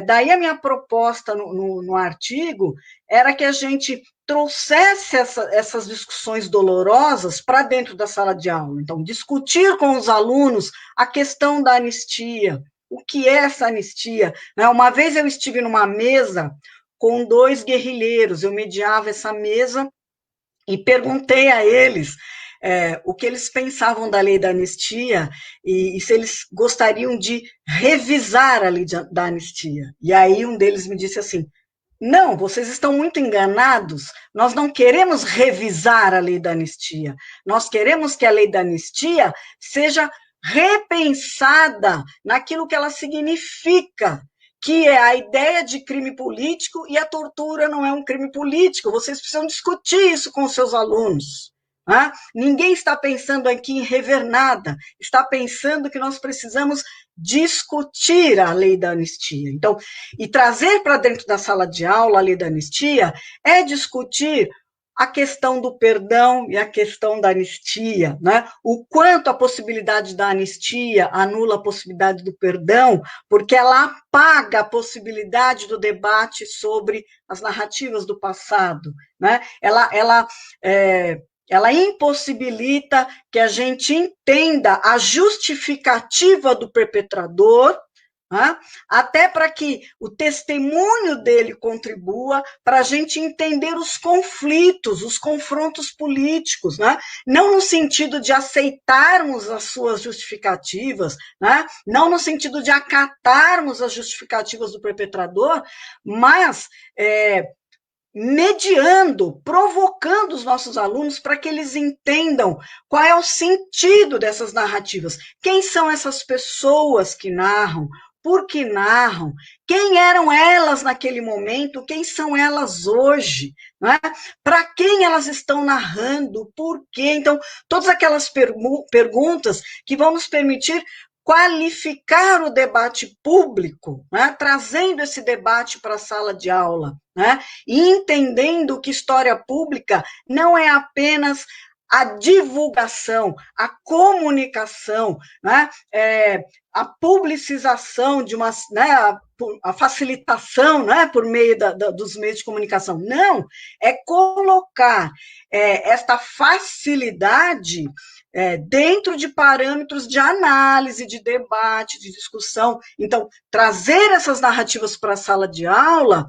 daí a minha proposta no artigo era que a gente trouxesse essas discussões dolorosas para dentro da sala de aula. Então, discutir com os alunos a questão da anistia, o que é essa anistia, né? Uma vez eu estive numa mesa com 2 guerrilheiros, eu mediava essa mesa e perguntei a eles o que eles pensavam da lei da anistia e se eles gostariam de revisar a lei da anistia. E aí um deles me disse assim: não, vocês estão muito enganados, nós não queremos revisar a lei da anistia, nós queremos que a lei da anistia seja repensada naquilo que ela significa, que é a ideia de crime político, e a tortura não é um crime político. Vocês precisam discutir isso com os seus alunos. Né? Ninguém está pensando aqui em rever nada, está pensando que nós precisamos discutir a lei da anistia. Então, e trazer para dentro da sala de aula a lei da anistia é discutir a questão do perdão e a questão da anistia, né? O quanto a possibilidade da anistia anula a possibilidade do perdão, porque ela apaga a possibilidade do debate sobre as narrativas do passado, né? Ela impossibilita que a gente entenda a justificativa do perpetrador, né? Até para que o testemunho dele contribua para a gente entender os conflitos, os confrontos políticos, né? Não no sentido de aceitarmos as suas justificativas, né? Não no sentido de acatarmos as justificativas do perpetrador, mas mediando, provocando os nossos alunos para que eles entendam qual é o sentido dessas narrativas. Quem são essas pessoas que narram? Por que narram? Quem eram elas naquele momento? Quem são elas hoje? Né? Para quem elas estão narrando? Por quê? Então, todas aquelas perguntas que vão nos permitir qualificar o debate público, né? Trazendo esse debate para a sala de aula, né? E entendendo que história pública não é apenas a divulgação, a comunicação, né? A publicização de uma, né? A facilitação, né? Por meio dos meios de comunicação. Não, é colocar esta facilidade dentro de parâmetros de análise, de debate, de discussão. Então, trazer essas narrativas para a sala de aula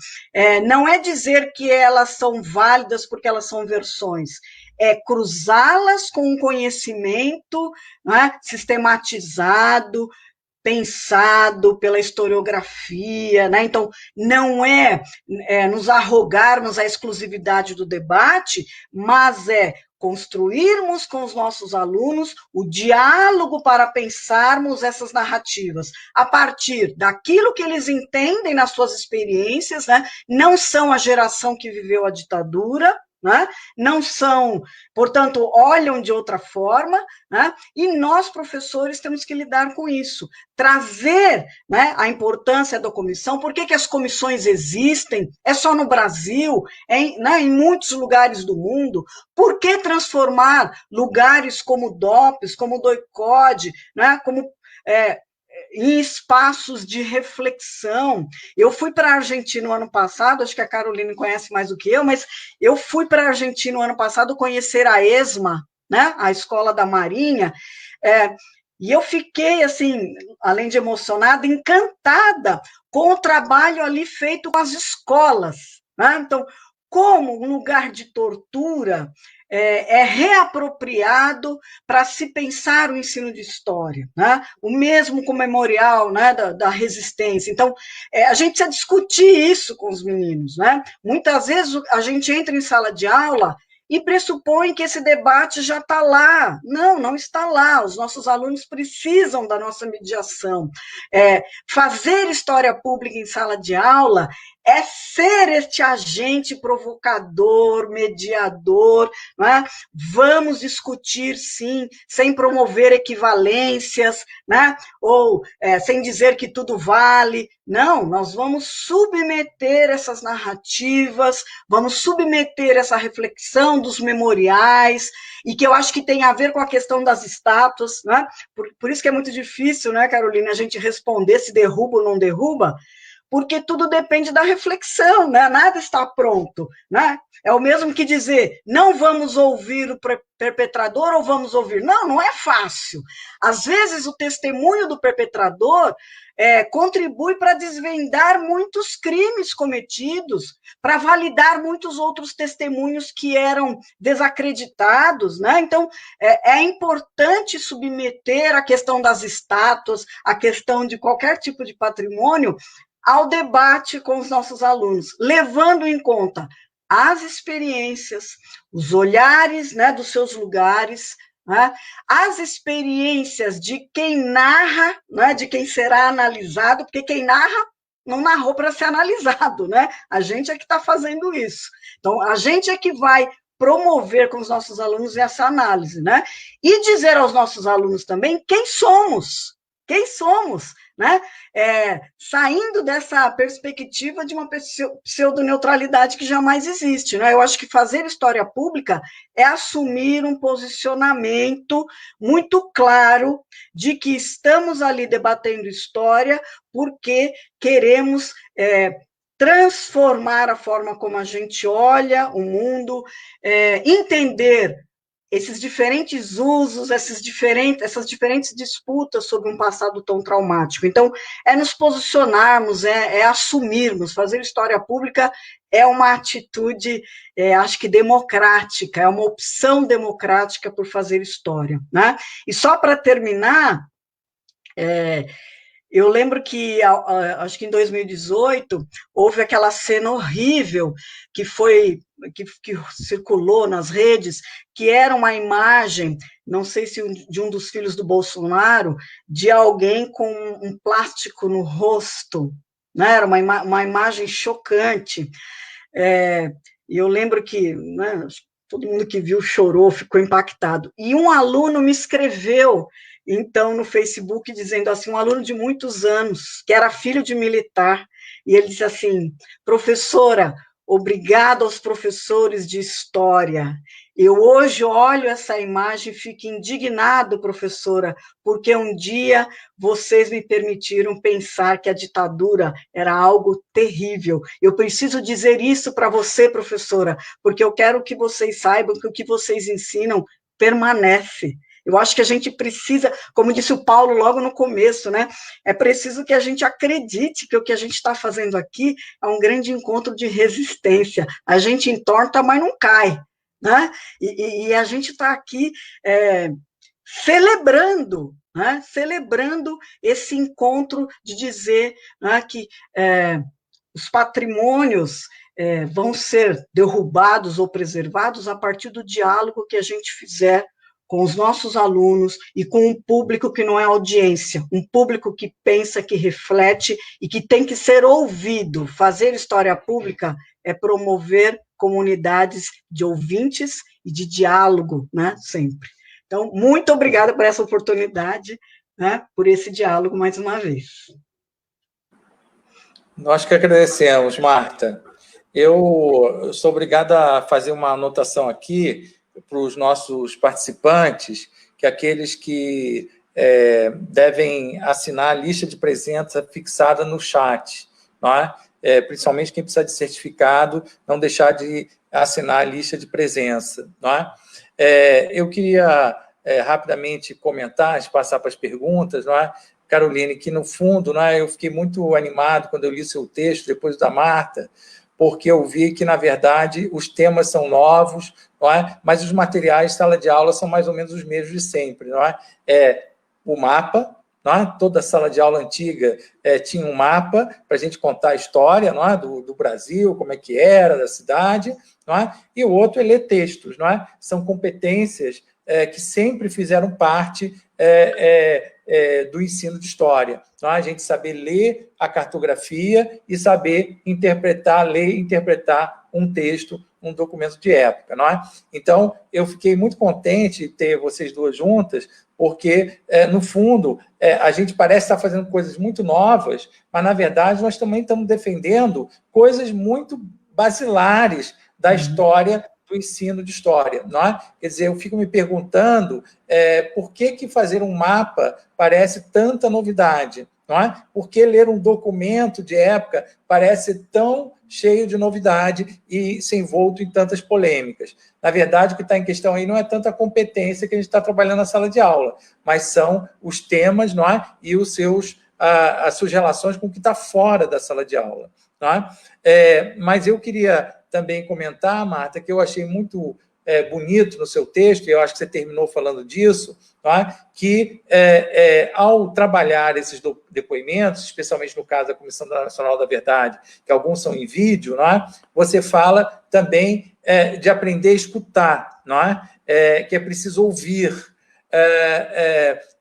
não é dizer que elas são válidas porque elas são versões, é cruzá-las com um conhecimento, né, sistematizado, pensado pela historiografia, né? Então, não é nos arrogarmos a exclusividade do debate, mas é construirmos com os nossos alunos o diálogo para pensarmos essas narrativas a partir daquilo que eles entendem nas suas experiências, né? Não são a geração que viveu a ditadura, né? Não são, portanto, olham de outra forma, né? E nós, professores, temos que lidar com isso, trazer, né, a importância da comissão. Por que as comissões existem? É só no Brasil? Né, em muitos lugares do mundo? Por que transformar lugares como DOPS, como DOI-CODE, né, como em espaços de reflexão? Eu fui para a Argentina no ano passado, acho que a Caroline conhece mais do que eu, mas eu fui para a Argentina no ano passado conhecer a ESMA, né, a Escola da Marinha, e eu fiquei, assim, além de emocionada, encantada com o trabalho ali feito com as escolas, né? Então, como um lugar de tortura é reapropriado para se pensar o ensino de história, né? O mesmo com o memorial, né, da resistência. Então, a gente precisa discutir isso com os meninos, né? Muitas vezes a gente entra em sala de aula e pressupõe que esse debate já está lá. Não, não está lá. Os nossos alunos precisam da nossa mediação. Fazer história pública em sala de aula é ser este agente provocador, mediador, né? Vamos discutir, sim, sem promover equivalências, né? Ou sem dizer que tudo vale. Não, nós vamos submeter essas narrativas, vamos submeter essa reflexão dos memoriais, e que eu acho que tem a ver com a questão das estátuas, né? Por isso que é muito difícil, né, Carolina, a gente responder se derruba ou não derruba, porque tudo depende da reflexão, né? Nada está pronto, né? É o mesmo que dizer, não vamos ouvir o perpetrador ou vamos ouvir. Não, não é fácil. Às vezes o testemunho do perpetrador contribui para desvendar muitos crimes cometidos, para validar muitos outros testemunhos que eram desacreditados, né? Então, é importante submeter a questão das estátuas, a questão de qualquer tipo de patrimônio, ao debate com os nossos alunos, levando em conta as experiências, os olhares, né, dos seus lugares, né, as experiências de quem narra, né, de quem será analisado, porque quem narra não narrou para ser analisado, né? A gente é que está fazendo isso. Então, a gente é que vai promover com os nossos alunos essa análise, né? E dizer aos nossos alunos também quem somos, né? Saindo dessa perspectiva de uma pseudoneutralidade que jamais existe, né? Eu acho que fazer história pública é assumir um posicionamento muito claro de que estamos ali debatendo história porque queremos transformar a forma como a gente olha o mundo, entender esses diferentes usos, essas diferentes disputas sobre um passado tão traumático. Então, nos posicionarmos, assumirmos, fazer história pública é uma atitude, acho que democrática, é uma opção democrática por fazer história, né? E só para terminar, eu lembro que, acho que em 2018, houve aquela cena horrível que circulou nas redes, que era uma imagem, não sei se de um dos filhos do Bolsonaro, de alguém com um plástico no rosto, né? Era uma imagem chocante. E eu lembro que, né, todo mundo que viu chorou, ficou impactado. E um aluno me escreveu, então, no Facebook, dizendo assim, um aluno de muitos anos, que era filho de militar, e ele disse assim: professora, obrigado aos professores de história. Eu hoje olho essa imagem e fico indignado, professora, porque um dia vocês me permitiram pensar que a ditadura era algo terrível. Eu preciso dizer isso para você, professora, porque eu quero que vocês saibam que o que vocês ensinam permanece. Eu acho que a gente precisa, como disse o Paulo logo no começo, né? É preciso que a gente acredite que o que a gente está fazendo aqui é um grande encontro de resistência. A gente entorta, mas não cai, né? E a gente está aqui celebrando, né? Celebrando esse encontro de dizer, né, que os patrimônios vão ser derrubados ou preservados a partir do diálogo que a gente fizer com os nossos alunos e com um público que não é audiência, um público que pensa, que reflete e que tem que ser ouvido. Fazer história pública é promover comunidades de ouvintes e de diálogo, né, sempre. Então, muito obrigada por essa oportunidade, né, por esse diálogo mais uma vez. Nós que agradecemos, Marta. Eu sou obrigada a fazer uma anotação aqui para os nossos participantes, que aqueles que devem assinar a lista de presença fixada no chat, não é? Principalmente quem precisa de certificado, não deixar de assinar a lista de presença, não é? Eu queria rapidamente comentar, passar para as perguntas, não é? Caroline, que no fundo, não é, eu fiquei muito animado quando eu li seu texto, depois da Marta, porque eu vi que, na verdade, os temas são novos, não é? Mas os materiais de sala de aula são mais ou menos os mesmos de sempre, não é? O mapa, não é? Toda sala de aula antiga tinha um mapa para a gente contar a história, não é? do Brasil, como é que era, da cidade, não é? E o outro é ler textos, não é? São competências que sempre fizeram parte do ensino de história. Não é? A gente saber ler a cartografia e saber ler e interpretar um texto, um documento de época. Não é? Então, eu fiquei muito contente de ter vocês duas juntas, porque, no fundo, a gente parece estar fazendo coisas muito novas, mas, na verdade, nós também estamos defendendo coisas muito basilares da história, do ensino de história, não é? Quer dizer, eu fico me perguntando por que fazer um mapa parece tanta novidade, não é? Por que ler um documento de época parece tão cheio de novidade e se envolto em tantas polêmicas? Na verdade, o que está em questão aí não é tanta competência que a gente está trabalhando na sala de aula, mas são os temas, não é? E as suas relações com o que está fora da sala de aula, não é? Mas eu queria também comentar, Marta, que eu achei muito bonito no seu texto, e eu acho que você terminou falando disso, tá? Que ao trabalhar esses depoimentos, especialmente no caso da Comissão Nacional da Verdade, que alguns são em vídeo, não é? Você fala também de aprender a escutar, não é? Que é preciso ouvir.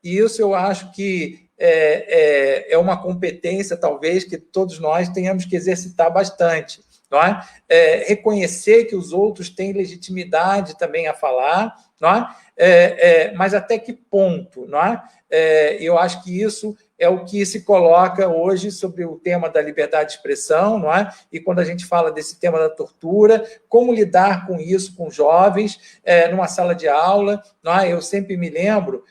E isso eu acho que é uma competência, talvez, que todos nós tenhamos que exercitar bastante, não é? Reconhecer que os outros têm legitimidade também a falar, não é? Mas até que ponto, não é? Eu acho que isso é o que se coloca hoje sobre o tema da liberdade de expressão, não é? E quando a gente fala desse tema da tortura, como lidar com isso com jovens numa sala de aula, não é? Eu sempre me lembro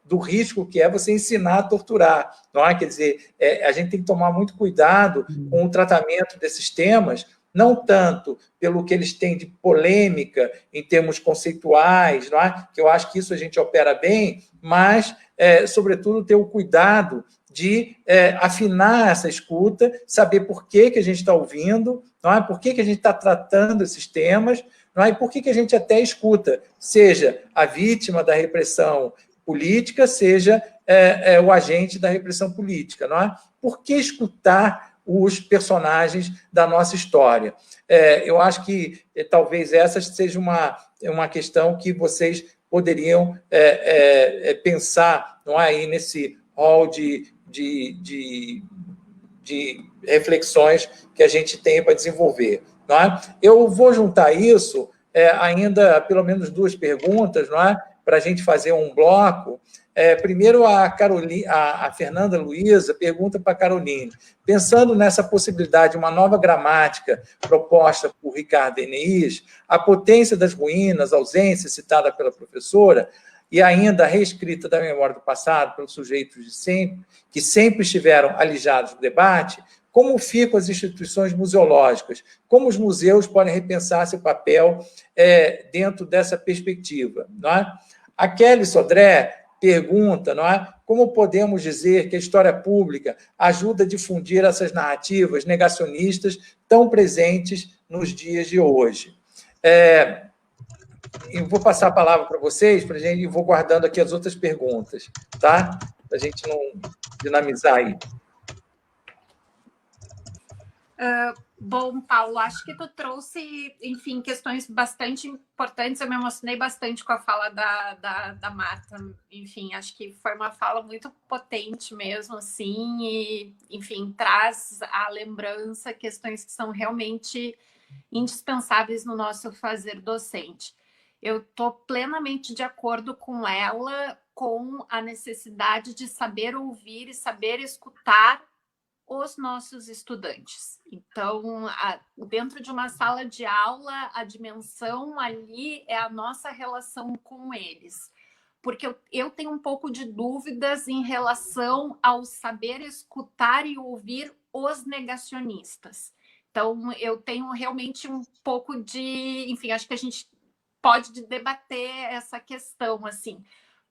do risco que é você ensinar a torturar, não é? Quer dizer, a gente tem que tomar muito cuidado com o tratamento desses temas, não tanto pelo que eles têm de polêmica em termos conceituais, não é? Que eu acho que isso a gente opera bem, mas, sobretudo, ter o cuidado de afinar essa escuta, saber por que a gente está ouvindo, não é? Por que a gente está tratando esses temas, não é? E por que a gente até escuta, seja a vítima da repressão política, seja o agente da repressão política, não é? Por que escutar os personagens da nossa história? Eu acho que talvez essa seja uma questão que vocês poderiam pensar, não é? Aí nesse hall de reflexões que a gente tem para desenvolver, não é? Eu vou juntar isso, ainda pelo menos 2 perguntas, não é? Para a gente fazer um bloco. Primeiro, a Fernanda Luiza pergunta para a Caroline, pensando nessa possibilidade de uma nova gramática proposta por Ricardo Enéas, a potência das ruínas, a ausência citada pela professora, e ainda a reescrita da memória do passado pelos sujeitos de sempre, que sempre estiveram alijados do debate, como ficam as instituições museológicas? Como os museus podem repensar seu papel dentro dessa perspectiva? Não é? A Kelly Sodré pergunta, não é? Como podemos dizer que a história pública ajuda a difundir essas narrativas negacionistas tão presentes nos dias de hoje? Eu vou passar a palavra para vocês, para a gente, e vou guardando aqui as outras perguntas, tá? Para a gente não dinamizar aí. Bom, Paulo, acho que tu trouxe, enfim, questões bastante importantes. Eu me emocionei bastante com a fala da Marta. Enfim, acho que foi uma fala muito potente mesmo, assim, e, enfim, traz à lembrança questões que são realmente indispensáveis no nosso fazer docente. Eu estou plenamente de acordo com ela, com a necessidade de saber ouvir e saber escutar os nossos estudantes. Então, dentro de uma sala de aula, a dimensão ali é a nossa relação com eles. Porque eu tenho um pouco de dúvidas em relação ao saber escutar e ouvir os negacionistas. Então, eu tenho realmente um pouco de... Enfim, acho que a gente pode debater essa questão, assim,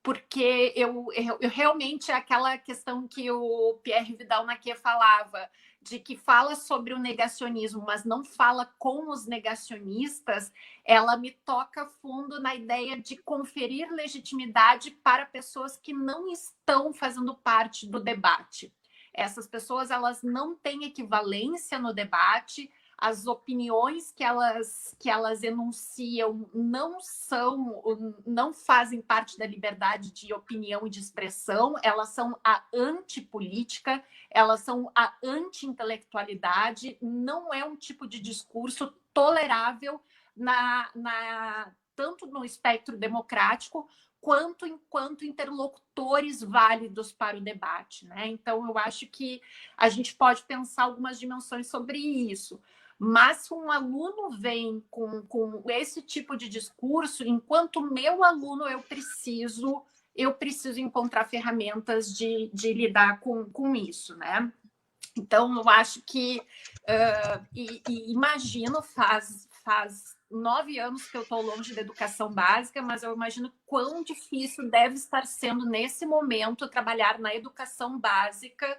porque eu realmente aquela questão que o Pierre Vidal-Naquet falava, de que fala sobre o negacionismo, mas não fala com os negacionistas, ela me toca fundo na ideia de conferir legitimidade para pessoas que não estão fazendo parte do debate. Essas pessoas, elas não têm equivalência no debate, as opiniões que elas enunciam não fazem parte da liberdade de opinião e de expressão, elas são a antipolítica, elas são a anti-intelectualidade, não é um tipo de discurso tolerável tanto no espectro democrático quanto enquanto interlocutores válidos para o debate, né? Então, eu acho que a gente pode pensar algumas dimensões sobre isso. Mas se um aluno vem com esse tipo de discurso, enquanto meu aluno, eu preciso encontrar ferramentas de lidar com isso, né? Então, eu acho que... imagino, faz 9 anos que eu estou longe da educação básica, mas eu imagino quão difícil deve estar sendo, nesse momento, trabalhar na educação básica,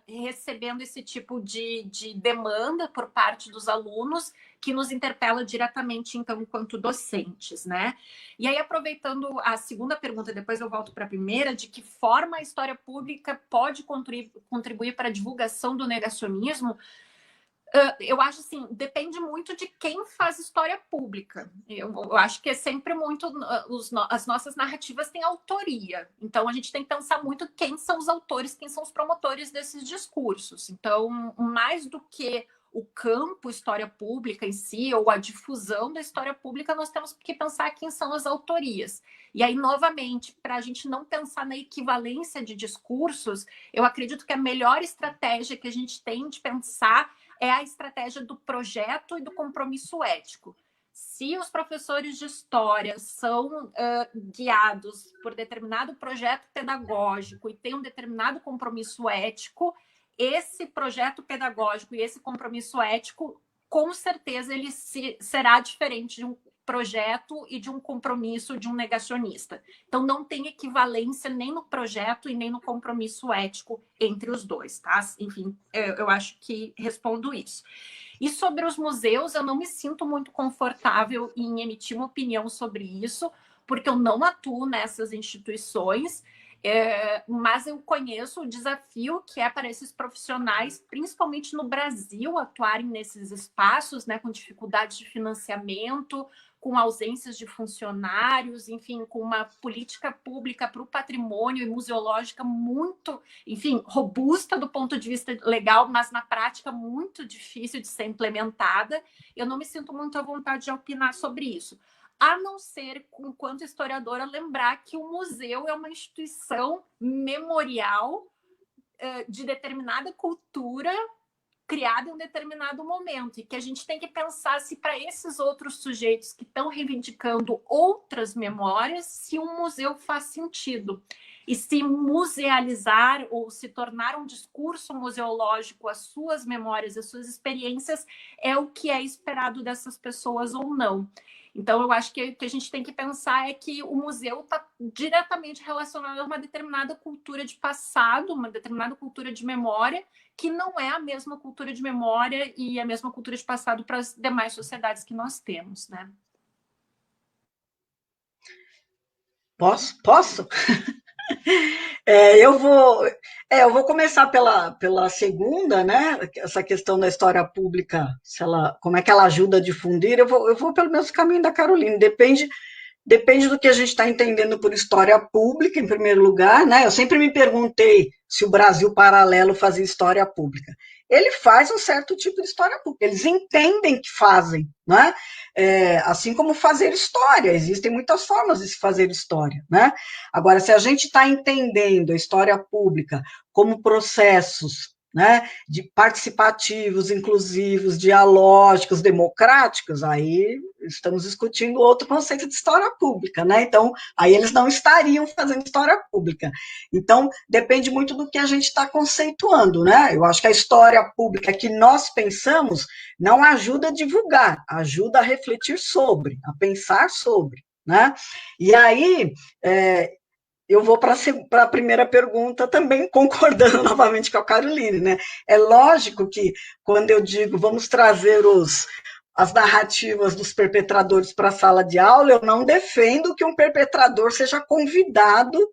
recebendo esse tipo de demanda por parte dos alunos, que nos interpela diretamente, então, enquanto docentes, né? E aí, aproveitando a segunda pergunta, depois eu volto para a primeira, de que forma a história pública pode contribuir para a divulgação do negacionismo, Eu acho assim, depende muito de quem faz história pública. Eu acho que é sempre muito. As nossas narrativas têm autoria. Então, a gente tem que pensar muito quem são os autores, quem são os promotores desses discursos. Então, mais do que o campo história pública em si, ou a difusão da história pública, nós temos que pensar quem são as autorias. E aí, novamente, para a gente não pensar na equivalência de discursos, eu acredito que a melhor estratégia que a gente tem de pensar é a estratégia do projeto e do compromisso ético. Se os professores de história são guiados por determinado projeto pedagógico e têm um determinado compromisso ético, esse projeto pedagógico e esse compromisso ético, com certeza, ele será diferente de um projeto e de um compromisso de um negacionista. Então, não tem equivalência nem no projeto e nem no compromisso ético entre os dois, tá? Enfim, eu acho que respondo isso. E sobre os museus, eu não me sinto muito confortável em emitir uma opinião sobre isso, porque eu não atuo nessas instituições, mas eu conheço o desafio que é para esses profissionais, principalmente no Brasil, atuarem nesses espaços, né, com dificuldades de financiamento, com ausências de funcionários, enfim, com uma política pública para o patrimônio e museológica muito, enfim, robusta do ponto de vista legal, mas na prática muito difícil de ser implementada. Eu não me sinto muito à vontade de opinar sobre isso. A não ser, enquanto historiadora, lembrar que o museu é uma instituição memorial de determinada cultura criada em um determinado momento, e que a gente tem que pensar se para esses outros sujeitos que estão reivindicando outras memórias, se um museu faz sentido. E se musealizar ou se tornar um discurso museológico as suas memórias, as suas experiências, é o que é esperado dessas pessoas ou não. Então, eu acho que o que a gente tem que pensar é que o museu está diretamente relacionado a uma determinada cultura de passado, uma determinada cultura de memória, que não é a mesma cultura de memória e a mesma cultura de passado para as demais sociedades que nós temos, né? Posso? Eu vou começar pela segunda, né? Essa questão da história pública, como é que ela ajuda a difundir. Eu vou pelo mesmo caminho da Carolina. Depende do que a gente está entendendo por história pública, em primeiro lugar, né? Eu sempre me perguntei se o Brasil Paralelo fazia história pública. Ele faz um certo tipo de história pública, eles entendem que fazem, né? Assim como fazer história, existem muitas formas de se fazer história, né? Agora, se a gente está entendendo a história pública como processos, né, de participativos, inclusivos, dialógicos, democráticos, aí estamos discutindo outro conceito de história pública, né? Então, aí eles não estariam fazendo história pública. Então, depende muito do que a gente está conceituando, né? Eu acho que a história pública que nós pensamos não ajuda a divulgar, ajuda a refletir sobre, a pensar sobre, né? E aí, eu vou para a primeira pergunta também, concordando novamente com a Caroline, né? É lógico que, quando eu digo vamos trazer as narrativas dos perpetradores para a sala de aula, eu não defendo que um perpetrador seja convidado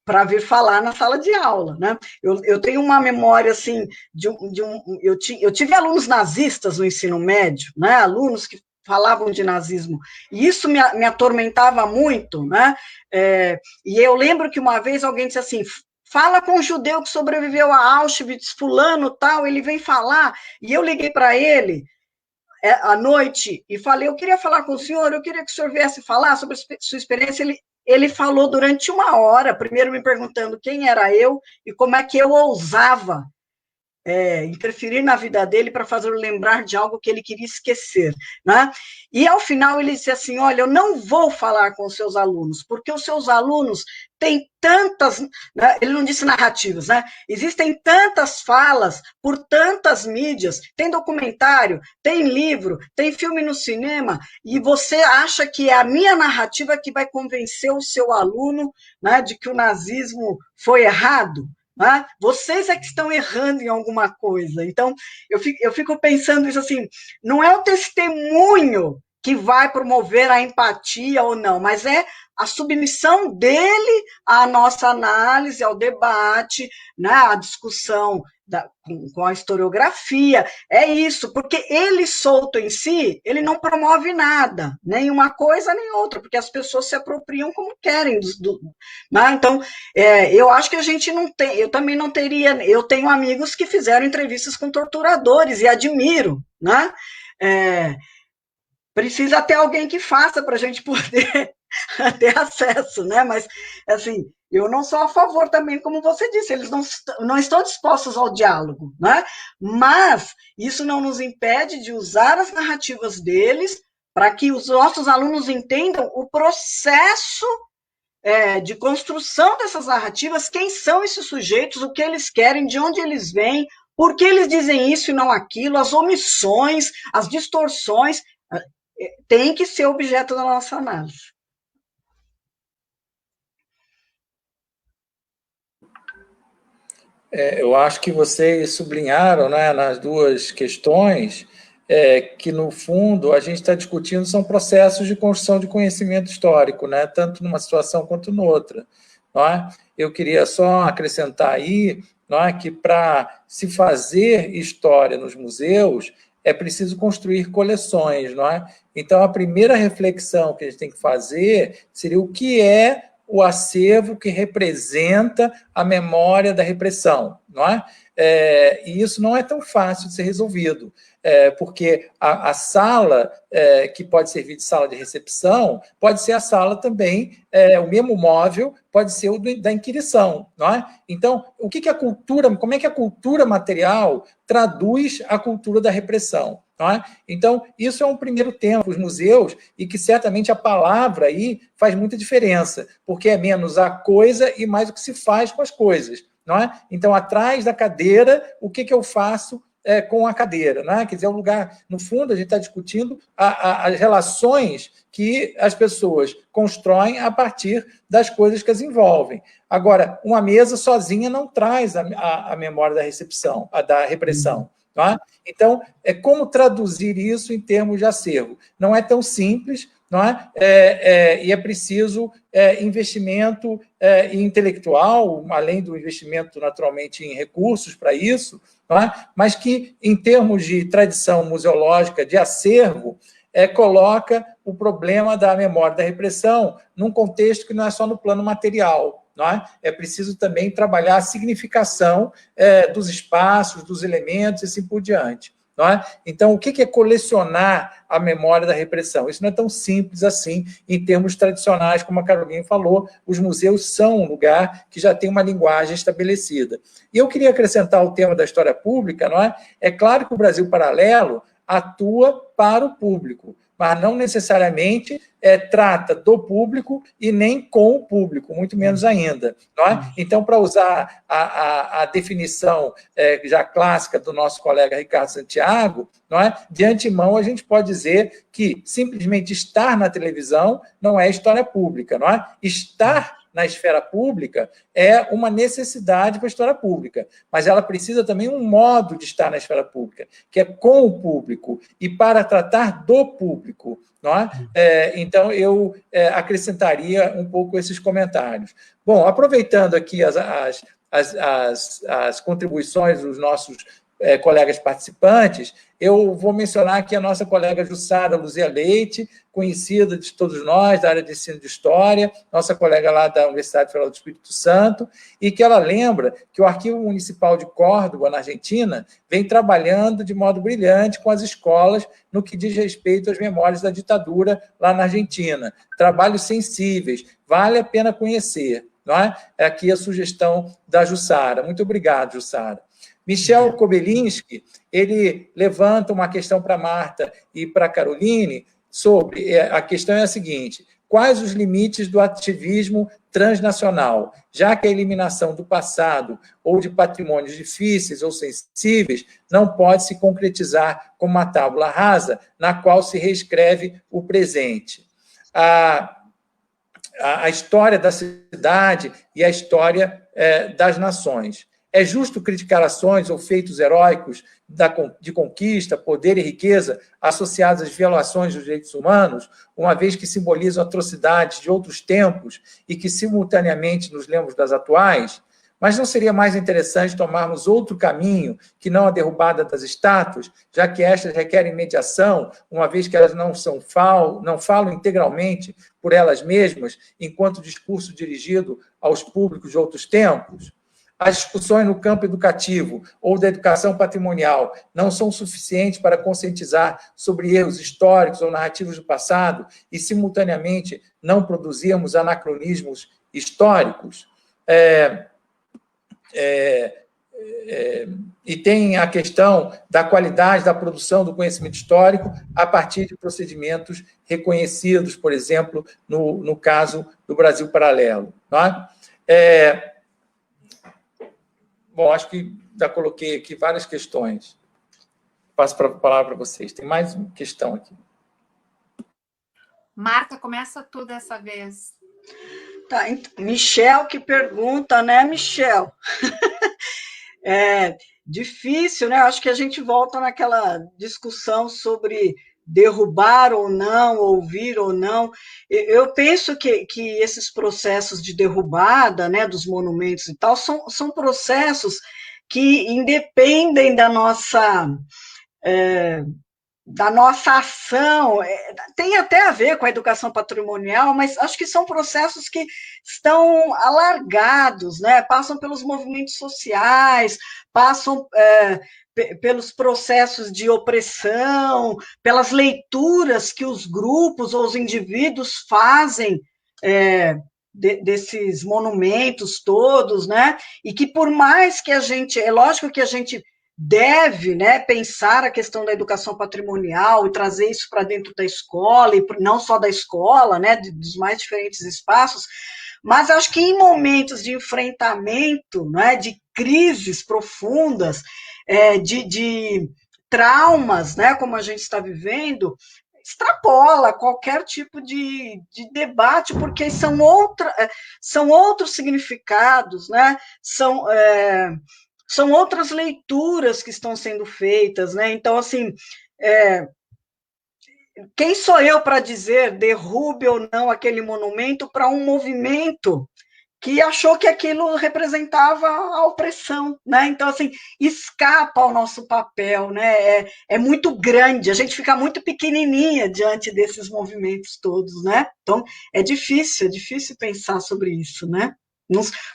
para vir falar na sala de aula, né? Eu tenho uma memória, assim, eu tive alunos nazistas no ensino médio, né? Alunos que falavam de nazismo, e isso me atormentava muito, né? E eu lembro que uma vez alguém disse assim, fala com um judeu que sobreviveu a Auschwitz, fulano, tal, ele vem falar, e eu liguei para ele à noite e falei, eu queria falar com o senhor, eu queria que o senhor viesse falar sobre a sua experiência. Ele falou durante 1 hora, primeiro me perguntando quem era eu e como é que eu ousava interferir na vida dele para fazer lembrar de algo que ele queria esquecer, né? E, ao final, ele disse assim, olha, eu não vou falar com os seus alunos, porque os seus alunos têm tantas, né? Ele não disse narrativas, né? Existem tantas falas por tantas mídias, tem documentário, tem livro, tem filme no cinema, e você acha que é a minha narrativa que vai convencer o seu aluno, né, de que o nazismo foi errado? Ah, vocês é que estão errando em alguma coisa. Então, eu fico pensando isso assim, não é o testemunho que vai promover a empatia ou não, mas é a submissão dele à nossa análise, ao debate, né, à discussão com a historiografia, é isso, porque ele solto em si, ele não promove nada, nem uma coisa nem outra, porque as pessoas se apropriam como querem. Né? Então, eu acho que a gente não tem, eu também não teria, eu tenho amigos que fizeram entrevistas com torturadores e admiro, né? Precisa ter alguém que faça para a gente poder ter acesso, né? Mas, assim, eu não sou a favor também, como você disse, eles não estão dispostos ao diálogo, né? Mas isso não nos impede de usar as narrativas deles para que os nossos alunos entendam o processo de construção dessas narrativas, quem são esses sujeitos, o que eles querem, de onde eles vêm, por que eles dizem isso e não aquilo, as omissões, as distorções, tem que ser objeto da nossa análise. Eu acho que vocês sublinharam, né, nas duas questões que, no fundo, a gente está discutindo são processos de construção de conhecimento histórico, né, tanto numa situação quanto noutra. Não é? Eu queria só acrescentar aí, não é, que para se fazer história nos museus é preciso construir coleções. Não é? Então, a primeira reflexão que a gente tem que fazer seria o que é o acervo que representa a memória da repressão, não é? E isso não é tão fácil de ser resolvido, porque a sala que pode servir de sala de recepção pode ser a sala também, o mesmo móvel pode ser o da inquirição, não é? Então, o que é a cultura, como é que a cultura material traduz a cultura da repressão? Não é? Então, isso é um primeiro tema para os museus e que certamente a palavra aí faz muita diferença, porque é menos a coisa e mais o que se faz com as coisas. Não é? Então, atrás da cadeira, o que eu faço com a cadeira? Não é? Quer dizer, é um lugar, no fundo, a gente está discutindo as relações que as pessoas constroem a partir das coisas que as envolvem. Agora, uma mesa sozinha não traz a memória da recepção, da repressão. Tá? Então, como traduzir isso em termos de acervo? Não é tão simples, não é? E é preciso investimento intelectual, além do investimento, naturalmente, em recursos para isso, não é? Mas que, em termos de tradição museológica, de acervo, coloca o problema da memória da repressão num contexto que não é só no plano material. Não é? É preciso também trabalhar a significação dos espaços, dos elementos e assim por diante. Não é? Então, o que é colecionar a memória da repressão? Isso não é tão simples assim, em termos tradicionais, como a Carolina falou, os museus são um lugar que já tem uma linguagem estabelecida. E eu queria acrescentar o tema da história pública, não é? É claro que o Brasil Paralelo atua para o público, mas não necessariamente trata do público e nem com o público, muito menos ainda. Não é? Então, para usar a definição já clássica do nosso colega Ricardo Santiago, não é? De antemão a gente pode dizer que simplesmente estar na televisão não é história pública. Não é? Estar na esfera pública é uma necessidade para a história pública, mas ela precisa também um modo de estar na esfera pública, que é com o público e para tratar do público. Não é? Então, eu acrescentaria um pouco esses comentários. Bom, aproveitando aqui as contribuições dos nossos colegas participantes, eu vou mencionar aqui a nossa colega Jussara Luzia Leite, conhecida de todos nós, da área de ensino de História, nossa colega lá da Universidade Federal do Espírito Santo, e que ela lembra que o Arquivo Municipal de Córdoba, na Argentina, vem trabalhando de modo brilhante com as escolas no que diz respeito às memórias da ditadura lá na Argentina. Trabalhos sensíveis, vale a pena conhecer. Não é? É aqui a sugestão da Jussara. Muito obrigado, Jussara. Michel Kobelinski, ele levanta uma questão para a Marta e para a Caroline sobre, a questão é a seguinte: quais os limites do ativismo transnacional, já que a eliminação do passado ou de patrimônios difíceis ou sensíveis não pode se concretizar como uma tábula rasa na qual se reescreve o presente. A história da cidade e a história das nações. É justo criticar ações ou feitos heróicos de conquista, poder e riqueza associados às violações dos direitos humanos, uma vez que simbolizam atrocidades de outros tempos e que, simultaneamente, nos lembramos das atuais? Mas não seria mais interessante tomarmos outro caminho que não a derrubada das estátuas, já que estas requerem mediação, uma vez que elas não falam integralmente por elas mesmas, enquanto discurso dirigido aos públicos de outros tempos? As discussões no campo educativo ou da educação patrimonial não são suficientes para conscientizar sobre erros históricos ou narrativos do passado e, simultaneamente, não produzirmos anacronismos históricos? E tem a questão da qualidade da produção do conhecimento histórico a partir de procedimentos reconhecidos, por exemplo, no caso do Brasil Paralelo. Não é? Bom, acho que já coloquei aqui várias questões. Passo a palavra para vocês. Tem mais uma questão aqui. Marta, começa tu dessa vez. Tá, então, Michel que pergunta, né, Michel? É difícil, né? Acho que a gente volta naquela discussão sobre derrubar ou não, ouvir ou não. Eu penso que esses processos de derrubada, né, dos monumentos e tal, são processos que independem da nossa ação, tem até a ver com a educação patrimonial, mas acho que são processos que estão alargados, né? Passam pelos movimentos sociais, passam pelos processos de opressão, pelas leituras que os grupos ou os indivíduos fazem desses monumentos todos, né? E que por mais que a gente, é lógico que a gente deve, né, pensar a questão da educação patrimonial e trazer isso para dentro da escola, e não só da escola, né, dos mais diferentes espaços, mas acho que em momentos de enfrentamento, né, de crises profundas, de traumas, né, como a gente está vivendo, extrapola qualquer tipo de debate, porque são outros significados, né, são outras leituras que estão sendo feitas, né? Então, assim, quem sou eu para dizer derrube ou não aquele monumento para um movimento que achou que aquilo representava a opressão, né? Então, assim, escapa ao nosso papel, né? É muito grande, a gente fica muito pequenininha diante desses movimentos todos, né? Então, é difícil pensar sobre isso, né?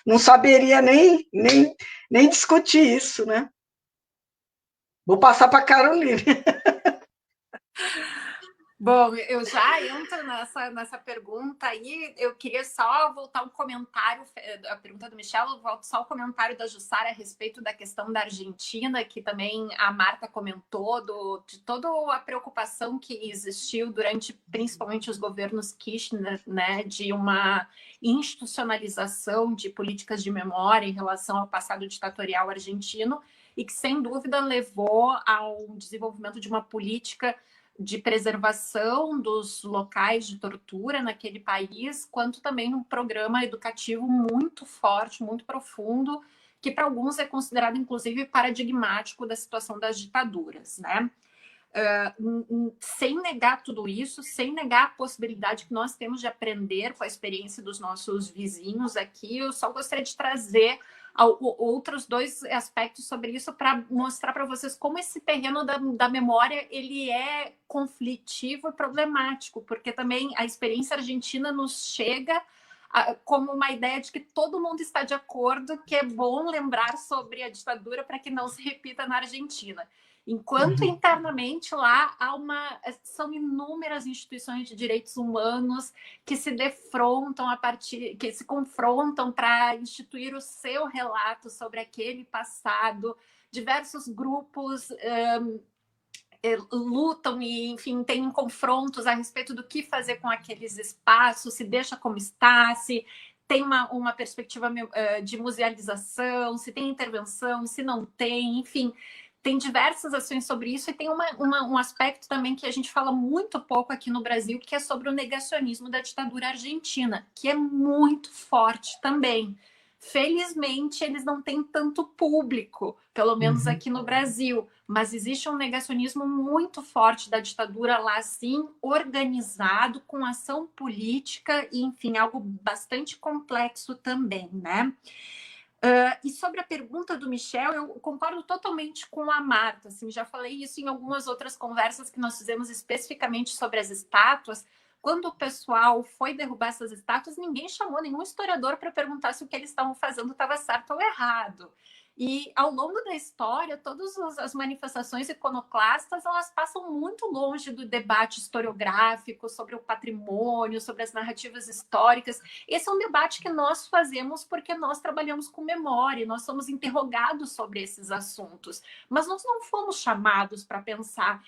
Não saberia nem discutir isso, né? Vou passar para a Carolina. Bom, eu já entro nessa pergunta aí. Eu queria só voltar um comentário, a pergunta do Michel, eu volto só o comentário da Jussara a respeito da questão da Argentina, que também a Marta comentou, de toda a preocupação que existiu durante, principalmente, os governos Kirchner, né, de uma institucionalização de políticas de memória em relação ao passado ditatorial argentino, e que, sem dúvida, levou ao desenvolvimento de uma política de preservação dos locais de tortura naquele país, quanto também um programa educativo muito forte, muito profundo, que para alguns é considerado, inclusive, paradigmático da situação das ditaduras, né? Sem negar tudo isso, sem negar a possibilidade que nós temos de aprender com a experiência dos nossos vizinhos aqui, eu só gostaria de trazer outros dois aspectos sobre isso para mostrar para vocês como esse terreno da memória ele é conflitivo e problemático, porque também a experiência argentina nos chega como uma ideia de que todo mundo está de acordo que é bom lembrar sobre a ditadura para que não se repita na Argentina. Enquanto internamente lá são inúmeras instituições de direitos humanos que se defrontam que se confrontam para instituir o seu relato sobre aquele passado. Diversos grupos lutam e, enfim, têm confrontos a respeito do que fazer com aqueles espaços, se deixa como está, se tem uma perspectiva de musealização, se tem intervenção, se não tem, enfim. Tem diversas ações sobre isso e tem um aspecto também que a gente fala muito pouco aqui no Brasil, que é sobre o negacionismo da ditadura argentina, que é muito forte também. Felizmente, eles não têm tanto público, pelo menos aqui no Brasil, mas existe um negacionismo muito forte da ditadura lá, sim, organizado, com ação política e, enfim, algo bastante complexo também, né? E sobre a pergunta do Michel, eu concordo totalmente com a Marta. Assim, já falei isso em algumas outras conversas que nós fizemos especificamente sobre as estátuas. Quando o pessoal foi derrubar essas estátuas, ninguém chamou nenhum historiador para perguntar se o que eles estavam fazendo estava certo ou errado. E ao longo da história, todas as manifestações iconoclastas, elas passam muito longe do debate historiográfico sobre o patrimônio, sobre as narrativas históricas. Esse é um debate que nós fazemos porque nós trabalhamos com memória, nós somos interrogados sobre esses assuntos, mas nós não fomos chamados para pensar: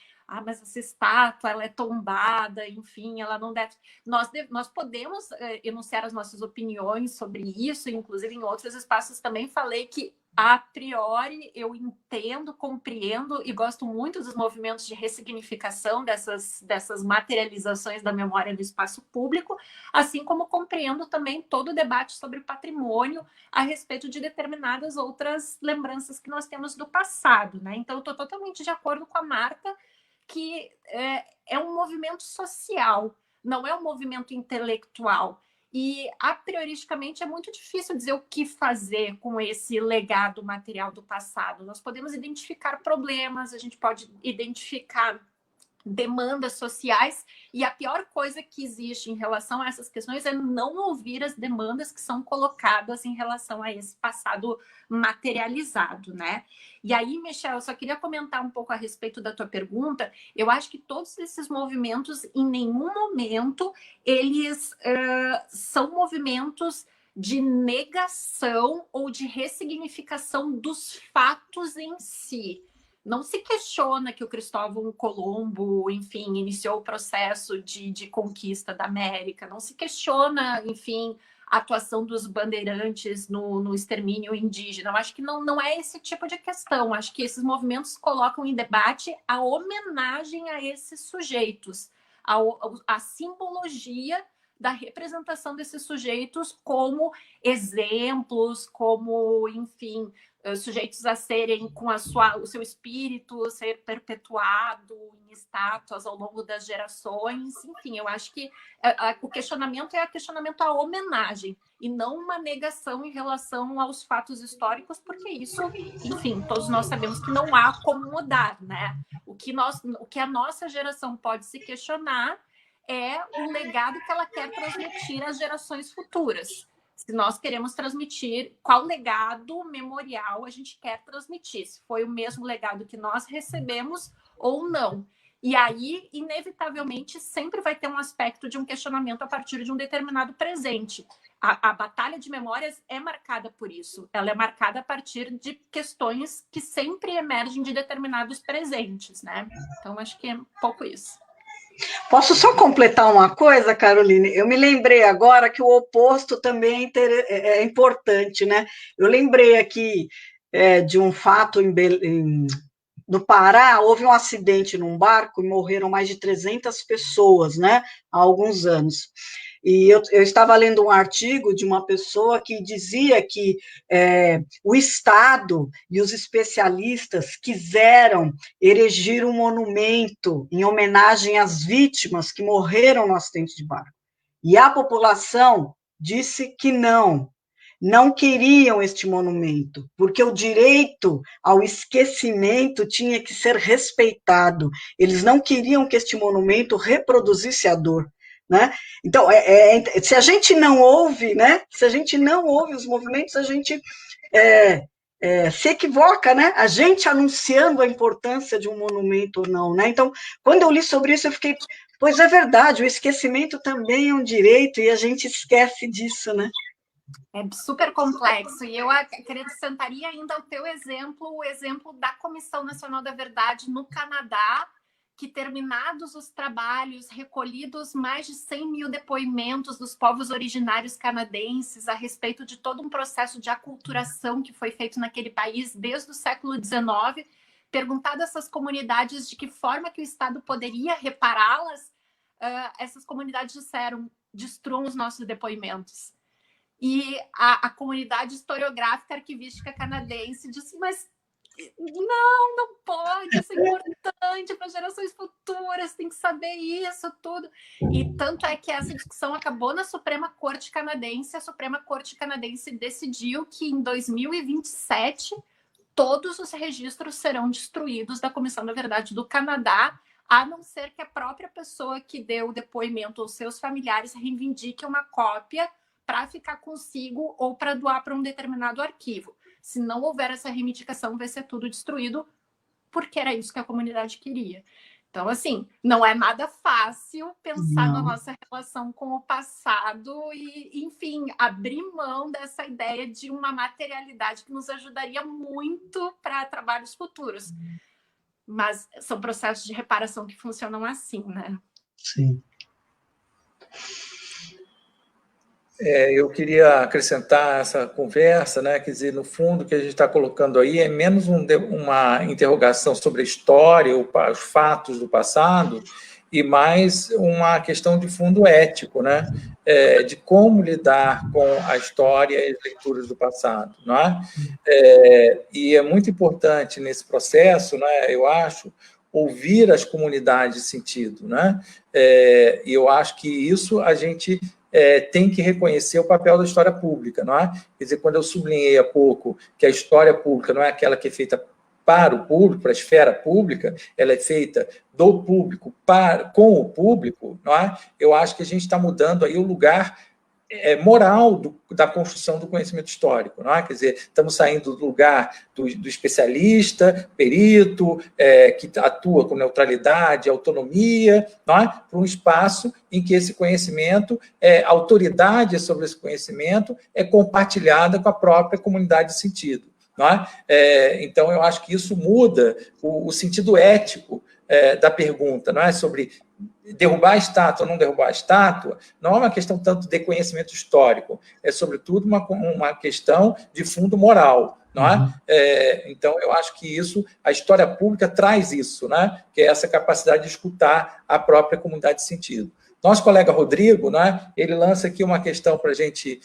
mas essa estátua, ela é tombada, enfim, ela não deve... Nós podemos enunciar as nossas opiniões sobre isso, inclusive em outros espaços também falei que, a priori, eu entendo, compreendo e gosto muito dos movimentos de ressignificação dessas materializações da memória no espaço público, assim como compreendo também todo o debate sobre patrimônio a respeito de determinadas outras lembranças que nós temos do passado, né? Então, eu estou totalmente de acordo com a Marta, que é um movimento social, não é um movimento intelectual. E, a prioristicamente, é muito difícil dizer o que fazer com esse legado material do passado. Nós podemos identificar problemas, a gente pode identificar demandas sociais, e a pior coisa que existe em relação a essas questões é não ouvir as demandas que são colocadas em relação a esse passado materializado, né? E aí, Michel, eu só queria comentar um pouco a respeito da tua pergunta. Eu acho que todos esses movimentos, em nenhum momento, eles são movimentos de negação ou de ressignificação dos fatos em si. Não se questiona que o Cristóvão Colombo, enfim, iniciou o processo de conquista da América. Não se questiona, enfim, a atuação dos bandeirantes no extermínio indígena. Eu acho que não é esse tipo de questão. Acho que esses movimentos colocam em debate a homenagem a esses sujeitos, a simbologia da representação desses sujeitos como exemplos, como, enfim, sujeitos a serem com o seu espírito ser perpetuado em estátuas ao longo das gerações. Enfim, eu acho que o questionamento é o questionamento à homenagem e não uma negação em relação aos fatos históricos, porque isso, enfim, todos nós sabemos que não há como mudar, né? O que a nossa geração pode se questionar é o legado que ela quer transmitir às gerações futuras. Se nós queremos transmitir, qual legado memorial a gente quer transmitir, se foi o mesmo legado que nós recebemos ou não. E aí, inevitavelmente, sempre vai ter um aspecto de um questionamento a partir de um determinado presente. A batalha de memórias é marcada por isso. Ela é marcada a partir de questões que sempre emergem de determinados presentes, né? Então, acho que é um pouco isso. Posso só completar uma coisa, Caroline? Eu me lembrei agora que o oposto também é importante, né? Eu lembrei aqui de um fato no Pará, houve um acidente num barco e morreram mais de 300 pessoas, né? Há alguns anos. E eu estava lendo um artigo de uma pessoa que dizia que o Estado e os especialistas quiseram erigir um monumento em homenagem às vítimas que morreram no acidente de barco. E a população disse que não queriam este monumento, porque o direito ao esquecimento tinha que ser respeitado. Eles não queriam que este monumento reproduzisse a dor. Né? Então, se a gente não ouve, né? Se a gente não ouve os movimentos, a gente se equivoca, né? A gente anunciando a importância de um monumento ou não, né? Então, quando eu li sobre isso, eu fiquei, pois é verdade, o esquecimento também é um direito e a gente esquece disso, né? É super complexo, e eu acrescentaria ainda o teu exemplo, o exemplo da Comissão Nacional da Verdade no Canadá, que, terminados os trabalhos, recolhidos mais de 100 mil depoimentos dos povos originários canadenses a respeito de todo um processo de aculturação que foi feito naquele país desde o século XIX, perguntado a essas comunidades de que forma que o Estado poderia repará-las, essas comunidades disseram: destruam os nossos depoimentos. E a comunidade historiográfica arquivística canadense disse: mas não pode, isso é importante para gerações futuras, você tem que saber isso tudo. E tanto é que essa discussão acabou na Suprema Corte Canadense. A Suprema Corte Canadense decidiu que em 2027 todos os registros serão destruídos da Comissão da Verdade do Canadá, a não ser que a própria pessoa que deu o depoimento ou seus familiares reivindique uma cópia para ficar consigo ou para doar para um determinado arquivo. Se não houver essa reivindicação, vai ser tudo destruído, porque era isso que a comunidade queria. Então, assim, não é nada fácil pensar na nossa relação com o passado e, enfim, abrir mão dessa ideia de uma materialidade que nos ajudaria muito para trabalhos futuros. Mas são processos de reparação que funcionam assim, né? Sim. Eu queria acrescentar essa conversa, né? Quer dizer, no fundo, o que a gente está colocando aí é menos uma interrogação sobre a história, os fatos do passado, e mais uma questão de fundo ético, né? De como lidar com a história e as leituras do passado, não é? E é muito importante nesse processo, né? Eu acho, ouvir as comunidades de sentido, né? E eu acho que isso a gente tem que reconhecer o papel da história pública, não é? Quer dizer, quando eu sublinhei há pouco que a história pública não é aquela que é feita para o público, para a esfera pública, ela é feita do público com o público, não é? Eu acho que a gente está mudando aí o lugar moral da construção do conhecimento histórico, não é? Quer dizer, estamos saindo do lugar do especialista, perito, que atua com neutralidade, autonomia, não é? Para um espaço em que esse conhecimento, a autoridade sobre esse conhecimento é compartilhada com a própria comunidade de sentido, não é? Então, eu acho que isso muda o sentido ético da pergunta, não é? Sobre derrubar a estátua ou não derrubar a estátua, não é uma questão tanto de conhecimento histórico, é, sobretudo, uma questão de fundo moral, não é? Então, eu acho que a história pública traz isso, né? Que é essa capacidade de escutar a própria comunidade de sentido. Nosso colega Rodrigo, não é? Ele lança aqui uma questão para a gente,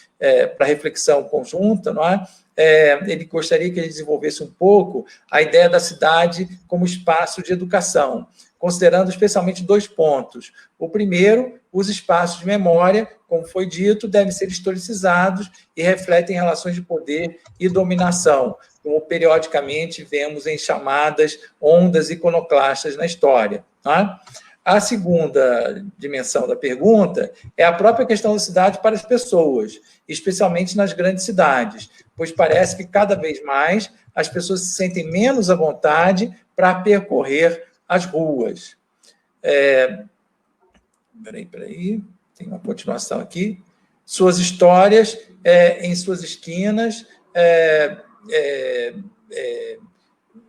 para reflexão conjunta, não é? Ele gostaria que a gente desenvolvesse um pouco a ideia da cidade como espaço de educação, considerando especialmente 2 pontos. O primeiro, os espaços de memória, como foi dito, devem ser historicizados e refletem relações de poder e dominação, como periodicamente vemos em chamadas ondas iconoclastas na história. Não é? A segunda dimensão da pergunta é a própria questão da cidade para as pessoas, especialmente nas grandes cidades, pois parece que cada vez mais as pessoas se sentem menos à vontade para percorrer as ruas. Peraí, tem uma continuação aqui. Suas histórias em suas esquinas,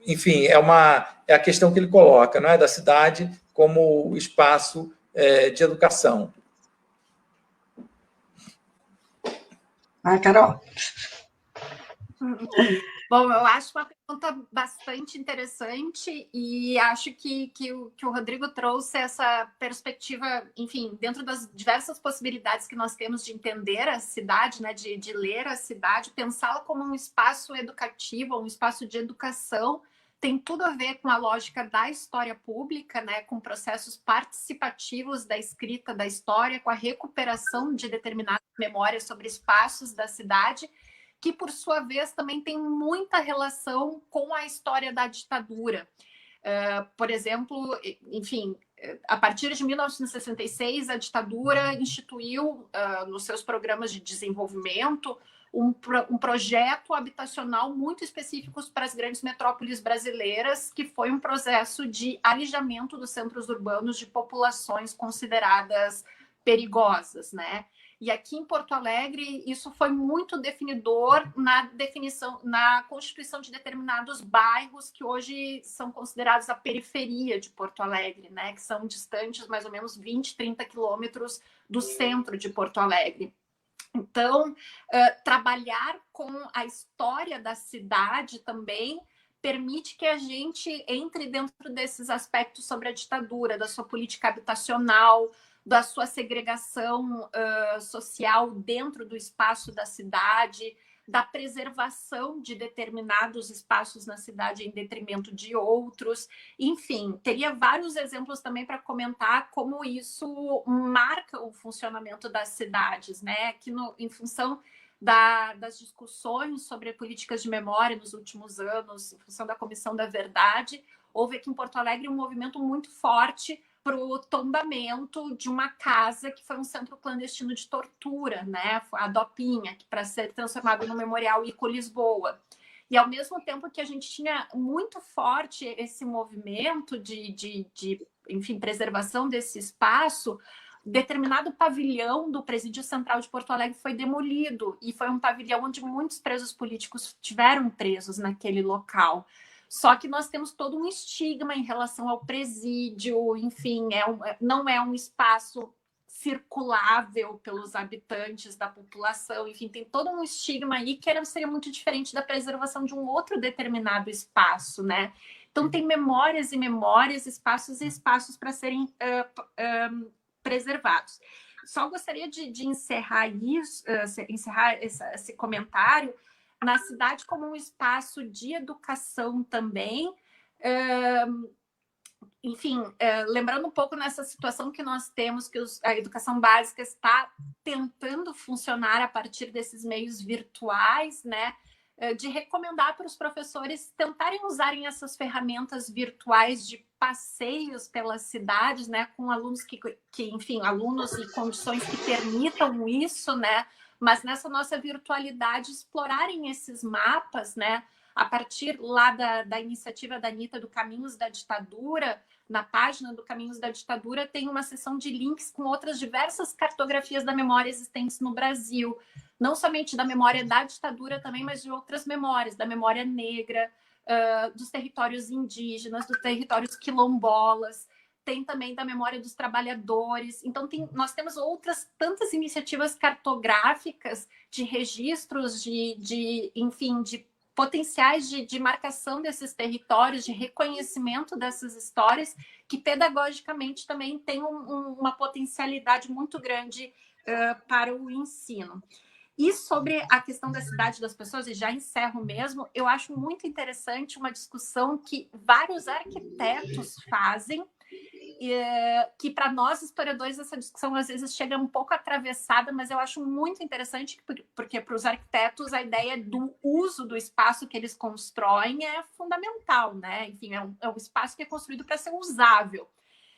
enfim, é a questão que ele coloca, não é? Da cidade como espaço de educação. Carol. Bom, eu acho uma pergunta bastante interessante e acho que o Rodrigo trouxe essa perspectiva, enfim, dentro das diversas possibilidades que nós temos de entender a cidade, né, de ler a cidade, pensá-la como um espaço educativo, um espaço de educação, tem tudo a ver com a lógica da história pública, né, com processos participativos da escrita da história, com a recuperação de determinadas memórias sobre espaços da cidade, que, por sua vez, também tem muita relação com a história da ditadura. Por exemplo, enfim, a partir de 1966, a ditadura instituiu, nos seus programas de desenvolvimento, um projeto habitacional muito específico para as grandes metrópoles brasileiras, que foi um processo de alijamento dos centros urbanos de populações consideradas perigosas, né? E aqui em Porto Alegre, isso foi muito definidor na constituição de determinados bairros que hoje são considerados a periferia de Porto Alegre, né? Que são distantes mais ou menos 20, 30 quilômetros do centro de Porto Alegre. Então, trabalhar com a história da cidade também permite que a gente entre dentro desses aspectos sobre a ditadura, da sua política habitacional, da sua segregação social dentro do espaço da cidade, da preservação de determinados espaços na cidade em detrimento de outros. Enfim, teria vários exemplos também para comentar como isso marca o funcionamento das cidades, né? Que em função das discussões sobre políticas de memória nos últimos anos, em função da Comissão da Verdade, houve aqui em Porto Alegre um movimento muito forte para o tombamento de uma casa que foi um centro clandestino de tortura, né? A Dopinha, que para ser transformado no Memorial ICO Lisboa. E ao mesmo tempo que a gente tinha muito forte esse movimento enfim, preservação desse espaço, determinado pavilhão do Presídio Central de Porto Alegre foi demolido, e foi um pavilhão onde muitos presos políticos tiveram presos naquele local. Só que nós temos todo um estigma em relação ao presídio, enfim, não é um espaço circulável pelos habitantes da população, enfim, tem todo um estigma aí que seria muito diferente da preservação de um outro determinado espaço, né? Então tem memórias e memórias, espaços e espaços para serem preservados. Só gostaria de encerrar isso, encerrar esse comentário na cidade como um espaço de educação também. Enfim, lembrando um pouco nessa situação que nós temos, que a educação básica está tentando funcionar a partir desses meios virtuais, né? De recomendar para os professores tentarem usarem essas ferramentas virtuais de passeios pelas cidades, né? Com alunos enfim, alunos e condições que permitam isso, né? Mas nessa nossa virtualidade explorarem esses mapas, né? A partir lá da iniciativa da Anitta do Caminhos da Ditadura, na página do Caminhos da Ditadura tem uma seção de links com outras diversas cartografias da memória existentes no Brasil. Não somente da memória da ditadura também, mas de outras memórias, da memória negra, dos territórios indígenas, dos territórios quilombolas, tem também da memória dos trabalhadores. Então, nós temos outras tantas iniciativas cartográficas de registros, enfim, de potenciais de marcação desses territórios, de reconhecimento dessas histórias, que pedagogicamente também tem uma potencialidade muito grande para o ensino. E sobre a questão da cidade das pessoas, e já encerro mesmo, eu acho muito interessante uma discussão que vários arquitetos fazem, que para nós historiadores essa discussão às vezes chega um pouco atravessada, mas eu acho muito interessante porque para os arquitetos a ideia do uso do espaço que eles constroem é fundamental, né? Enfim, é um espaço que é construído para ser usável.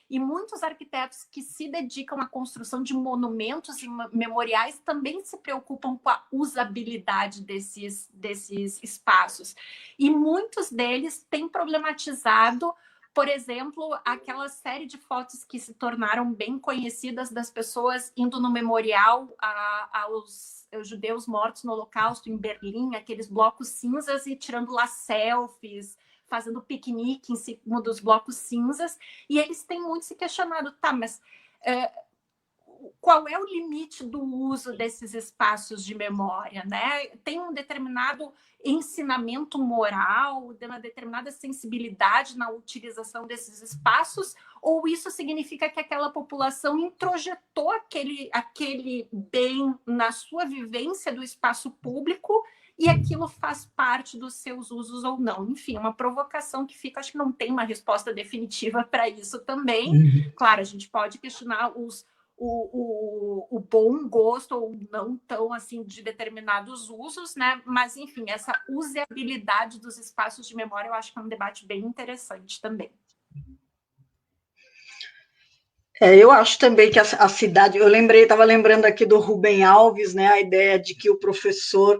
E muitos arquitetos que se dedicam à construção de monumentos e memoriais também se preocupam com a usabilidade desses espaços. E muitos deles têm problematizado, por exemplo, aquela série de fotos que se tornaram bem conhecidas das pessoas indo no memorial aos judeus mortos no Holocausto em Berlim, aqueles blocos cinzas e tirando lá selfies, fazendo piquenique em cima dos blocos cinzas, e eles têm muito se questionado, tá, mas qual é o limite do uso desses espaços de memória, né? Tem um determinado ensinamento moral, uma determinada sensibilidade na utilização desses espaços, ou isso significa que aquela população introjetou aquele bem na sua vivência do espaço público e aquilo faz parte dos seus usos ou não? Enfim, uma provocação que fica, acho que não tem uma resposta definitiva para isso também. Claro, a gente pode questionar o bom gosto ou não tão assim de determinados usos, né? Mas, enfim, essa usabilidade dos espaços de memória eu acho que é um debate bem interessante também. Eu acho também que a cidade... estava lembrando aqui do Rubem Alves, né? A ideia de que o professor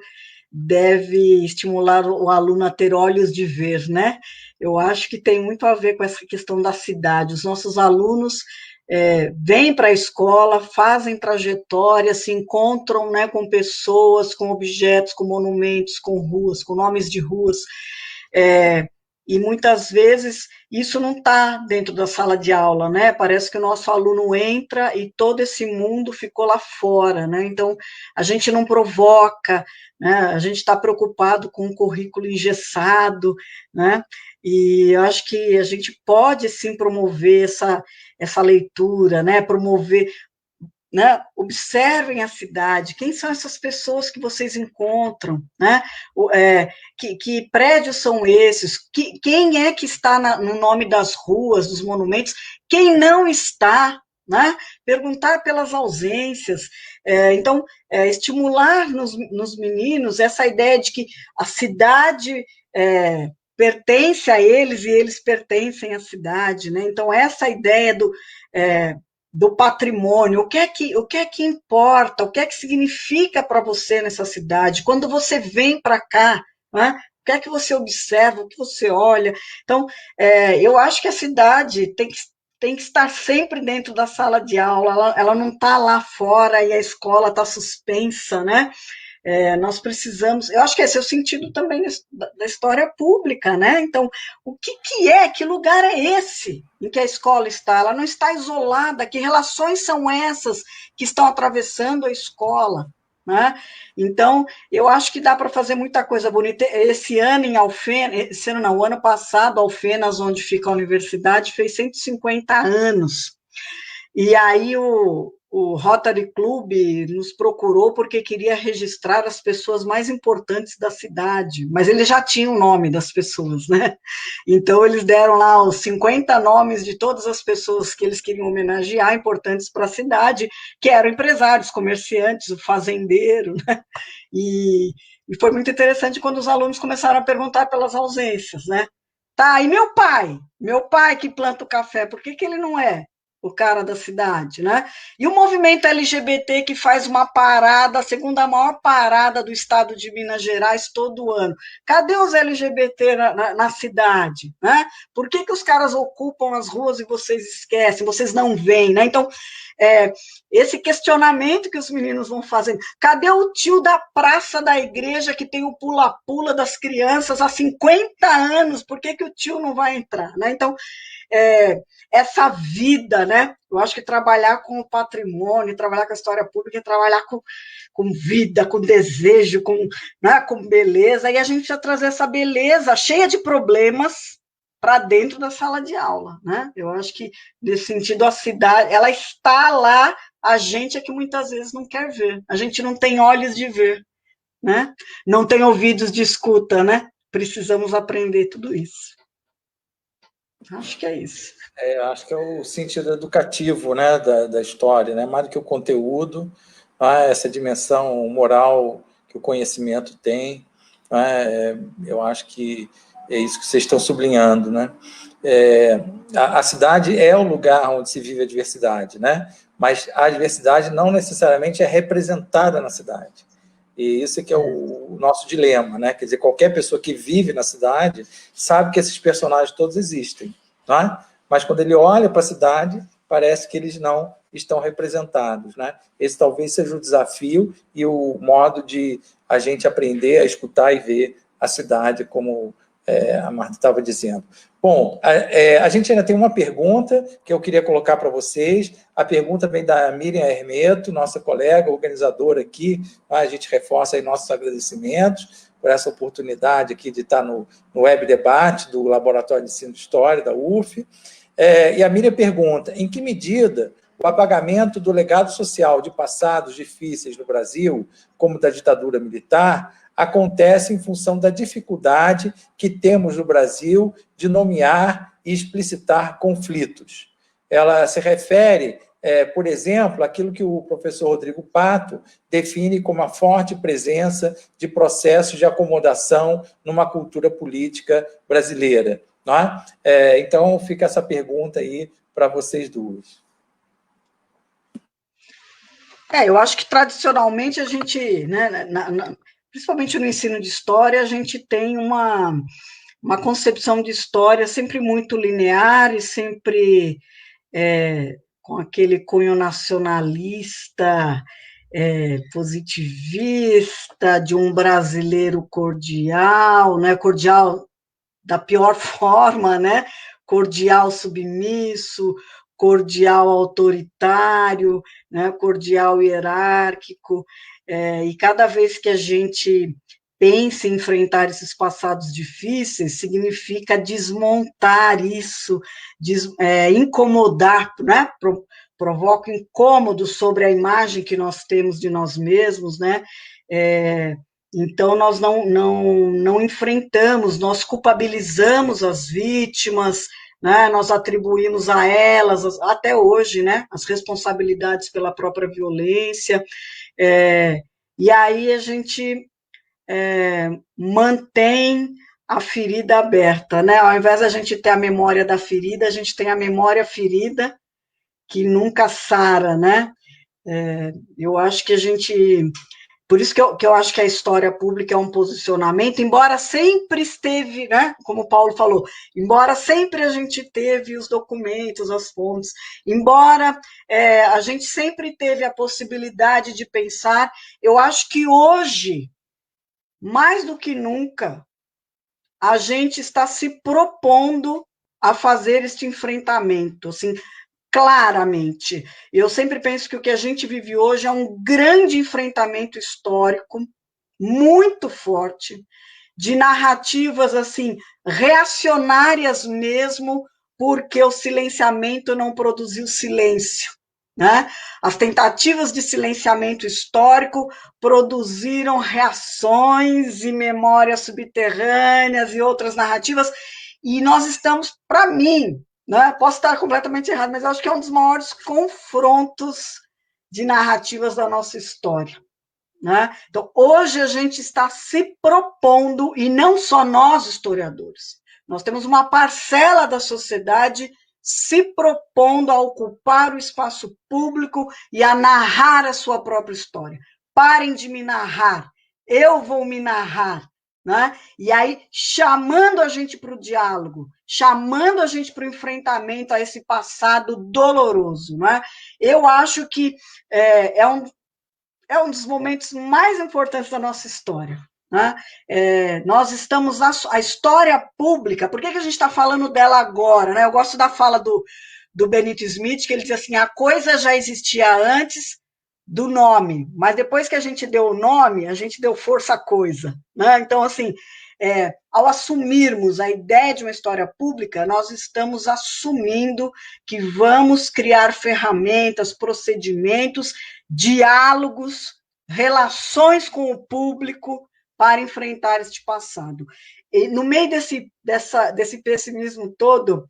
deve estimular o aluno a ter olhos de ver, né? Eu acho que tem muito a ver com essa questão da cidade. Os nossos alunos vêm para a escola, fazem trajetória, se encontram, né, com pessoas, com objetos, com monumentos, com ruas, com nomes de ruas, e muitas vezes isso não está dentro da sala de aula, né? Parece que o nosso aluno entra e todo esse mundo ficou lá fora, né? Então, a gente não provoca, né? A gente está preocupado com um currículo engessado, né? E eu acho que a gente pode, sim, promover essa leitura, né? Promover né? Observem a cidade, quem são essas pessoas que vocês encontram, né? Que prédios são esses? Quem é que está no nome das ruas, dos monumentos? Quem não está? Né? Perguntar pelas ausências. Então, estimular nos meninos essa ideia de que a cidade pertence a eles e eles pertencem à cidade, né? Então, essa ideia do patrimônio, o que é que importa, o que é que significa para você nessa cidade, quando você vem para cá, né? O que é que você observa, o que você olha. Então, eu acho que a cidade tem que estar sempre dentro da sala de aula, ela não está lá fora e a escola está suspensa, né? Nós precisamos, eu acho que esse é o sentido também da história pública, né? Então, que lugar é esse em que a escola está? Ela não está isolada, que relações são essas que estão atravessando a escola, né? Então, eu acho que dá para fazer muita coisa bonita. Esse ano em Alfenas, o ano passado, Alfenas, onde fica a universidade, fez 150 anos. E aí o Rotary Club nos procurou porque queria registrar as pessoas mais importantes da cidade, mas ele já tinha o nome das pessoas, né? Então eles deram lá os 50 nomes de todas as pessoas que eles queriam homenagear, importantes para a cidade, que eram empresários, comerciantes, o fazendeiro, né? E foi muito interessante quando os alunos começaram a perguntar pelas ausências, né? Tá, e meu pai? Meu pai que planta o café, por que ele não é o cara da cidade, né? E o movimento LGBT que faz uma parada, a segunda maior parada do estado de Minas Gerais todo ano. Cadê os LGBT na cidade, né? Por que os caras ocupam as ruas e vocês esquecem, vocês não veem, né? Então, esse questionamento que os meninos vão fazendo. Cadê o tio da praça da igreja que tem o pula-pula das crianças há 50 anos? Por que o tio não vai entrar, né? Então, essa vida, né? Eu acho que trabalhar com o patrimônio, trabalhar com a história pública, é trabalhar com vida, com desejo, né, com beleza, e a gente já trazer essa beleza cheia de problemas para dentro da sala de aula, né? Eu acho que, nesse sentido, a cidade, ela está lá, a gente é que muitas vezes não quer ver, a gente não tem olhos de ver, né? Não tem ouvidos de escuta, né? Precisamos aprender tudo isso. Acho que é isso. Acho que é o sentido educativo, né, da história, né, mais do que o conteúdo, essa dimensão moral que o conhecimento tem, eu acho que é isso que vocês estão sublinhando, né? A cidade é o lugar onde se vive a diversidade, né? Mas a diversidade não necessariamente é representada na cidade. E isso que é o nosso dilema, né? Quer dizer, qualquer pessoa que vive na cidade sabe que esses personagens todos existem, tá? Mas quando ele olha para a cidade, parece que eles não estão representados, né? Esse talvez seja o desafio e o modo de a gente aprender a escutar e ver a cidade, como a Marta estava dizendo. Bom, a gente ainda tem uma pergunta que eu queria colocar para vocês. A pergunta vem da Miriam Hermeto, nossa colega organizadora aqui. A gente reforça aí nossos agradecimentos por essa oportunidade aqui de estar no web debate do Laboratório de Ensino de História, da UF. E a Miriam pergunta, em que medida o apagamento do legado social de passados difíceis no Brasil, como da ditadura militar, acontece em função da dificuldade que temos no Brasil de nomear e explicitar conflitos. Ela se refere, por exemplo, àquilo que o professor Rodrigo Pato define como a forte presença de processos de acomodação numa cultura política brasileira. Não é? Então, fica essa pergunta aí para vocês duas. Eu acho que tradicionalmente a gente, né, principalmente no ensino de história, a gente tem uma concepção de história sempre muito linear e sempre com aquele cunho nacionalista, positivista, de um brasileiro cordial, né, cordial da pior forma, né, cordial submisso, cordial autoritário, né, cordial hierárquico, e cada vez que a gente pensa em enfrentar esses passados difíceis, significa desmontar isso, incomodar, né, provoca incômodo sobre a imagem que nós temos de nós mesmos, né? Então, nós não enfrentamos, nós culpabilizamos as vítimas, né? Nós atribuímos a elas, até hoje, né? As responsabilidades pela própria violência, e aí a gente mantém a ferida aberta, né? Ao invés da gente ter a memória da ferida, a gente tem a memória ferida que nunca sara, né? Eu acho que a gente... Por isso que eu acho que a história pública é um posicionamento, embora sempre esteve, né? Como o Paulo falou, embora sempre a gente teve os documentos, as fontes, embora a gente sempre teve a possibilidade de pensar, eu acho que hoje, mais do que nunca, a gente está se propondo a fazer este enfrentamento, assim, claramente. Eu sempre penso que o que a gente vive hoje é um grande enfrentamento histórico, muito forte, de narrativas, assim, reacionárias mesmo, porque o silenciamento não produziu silêncio, né? As tentativas de silenciamento histórico produziram reações e memórias subterrâneas e outras narrativas, e nós estamos, para mim, né? Posso estar completamente errado, mas acho que é um dos maiores confrontos de narrativas da nossa história, né? Então, hoje a gente está se propondo, e não só nós, historiadores, nós temos uma parcela da sociedade se propondo a ocupar o espaço público e a narrar a sua própria história. Parem de me narrar, eu vou me narrar, né? E aí, chamando a gente para o diálogo, chamando a gente para o enfrentamento a esse passado doloroso, né? Eu acho que é um dos momentos mais importantes da nossa história, né? Nós estamos... A história pública, por que a gente está falando dela agora, né? Eu gosto da fala do Benito Smith, que ele diz assim, a coisa já existia antes do nome, mas depois que a gente deu o nome, a gente deu força à coisa, né? Então, assim, ao assumirmos a ideia de uma história pública, nós estamos assumindo que vamos criar ferramentas, procedimentos, diálogos, relações com o público para enfrentar este passado. E no meio desse pessimismo todo,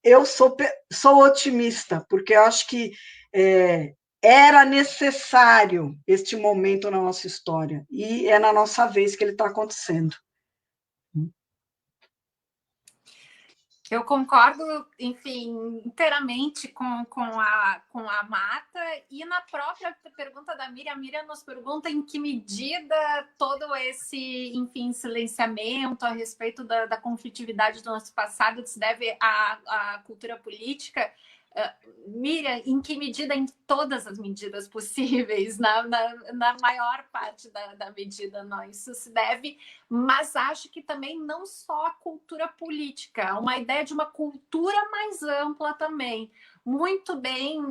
eu sou otimista, porque eu acho que era necessário este momento na nossa história, e é na nossa vez que ele está acontecendo. Eu concordo, enfim, inteiramente com a Marta, e na própria pergunta da Miriam, a Miriam nos pergunta em que medida todo esse, enfim, silenciamento a respeito da conflitividade do nosso passado se deve à cultura política. Miriam, em que medida? Em todas as medidas possíveis, na maior parte da medida, não. Isso se deve, mas acho que também não só a cultura política, uma ideia de uma cultura mais ampla também, muito bem,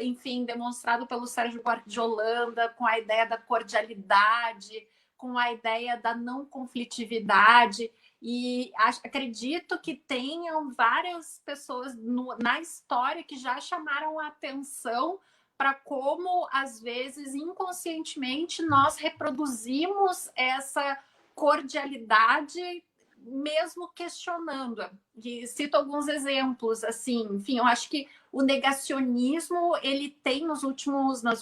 enfim, demonstrado pelo Sérgio Buarque de Holanda, com a ideia da cordialidade, com a ideia da não conflitividade. E acredito que tenham várias pessoas na história que já chamaram a atenção para como, às vezes, inconscientemente, nós reproduzimos essa cordialidade, mesmo questionando. E cito alguns exemplos, assim, enfim, eu acho que o negacionismo, ele tem nos últimos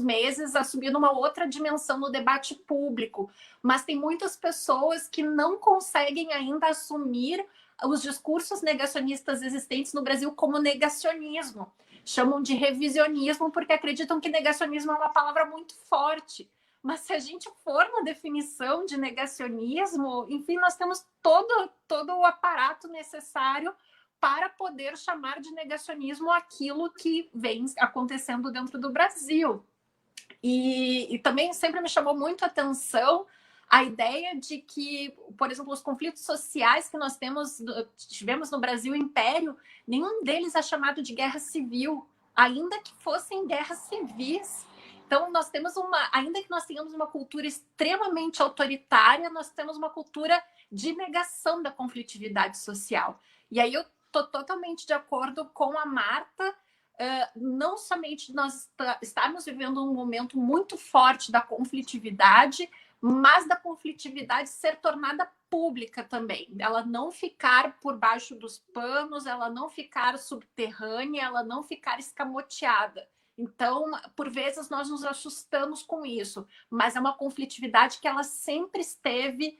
meses assumido uma outra dimensão no debate público, mas tem muitas pessoas que não conseguem ainda assumir os discursos negacionistas existentes no Brasil como negacionismo. Chamam de revisionismo porque acreditam que negacionismo é uma palavra muito forte. Mas se a gente for na definição de negacionismo, enfim, nós temos todo o aparato necessário para poder chamar de negacionismo aquilo que vem acontecendo dentro do Brasil. E também sempre me chamou muito a atenção a ideia de que, por exemplo, os conflitos sociais que nós tivemos no Brasil Império, nenhum deles é chamado de guerra civil, ainda que fossem guerras civis. Então, nós temos ainda que nós tenhamos uma cultura extremamente autoritária, nós temos uma cultura de negação da conflitividade social. E aí eu estou totalmente de acordo com a Marta. Não somente nós estamos vivendo um momento muito forte da conflitividade, mas da conflitividade ser tornada pública também, ela não ficar por baixo dos panos, ela não ficar subterrânea, ela não ficar escamoteada. Então, por vezes, nós nos assustamos com isso, mas é uma conflitividade que ela sempre esteve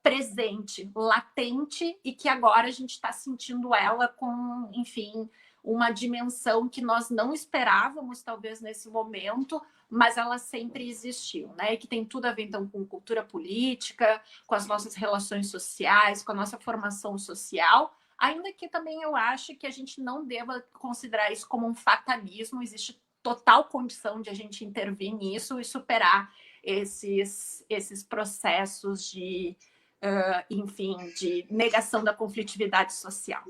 presente, latente, e que agora a gente está sentindo ela com, enfim, uma dimensão que nós não esperávamos, talvez, nesse momento, mas ela sempre existiu, né? E que tem tudo a ver, então, com cultura política, com as nossas relações sociais, com a nossa formação social, ainda que também eu acho que a gente não deva considerar isso como um fatalismo, existe total condição de a gente intervir nisso e superar esses processos de, enfim, de negação da conflitividade social.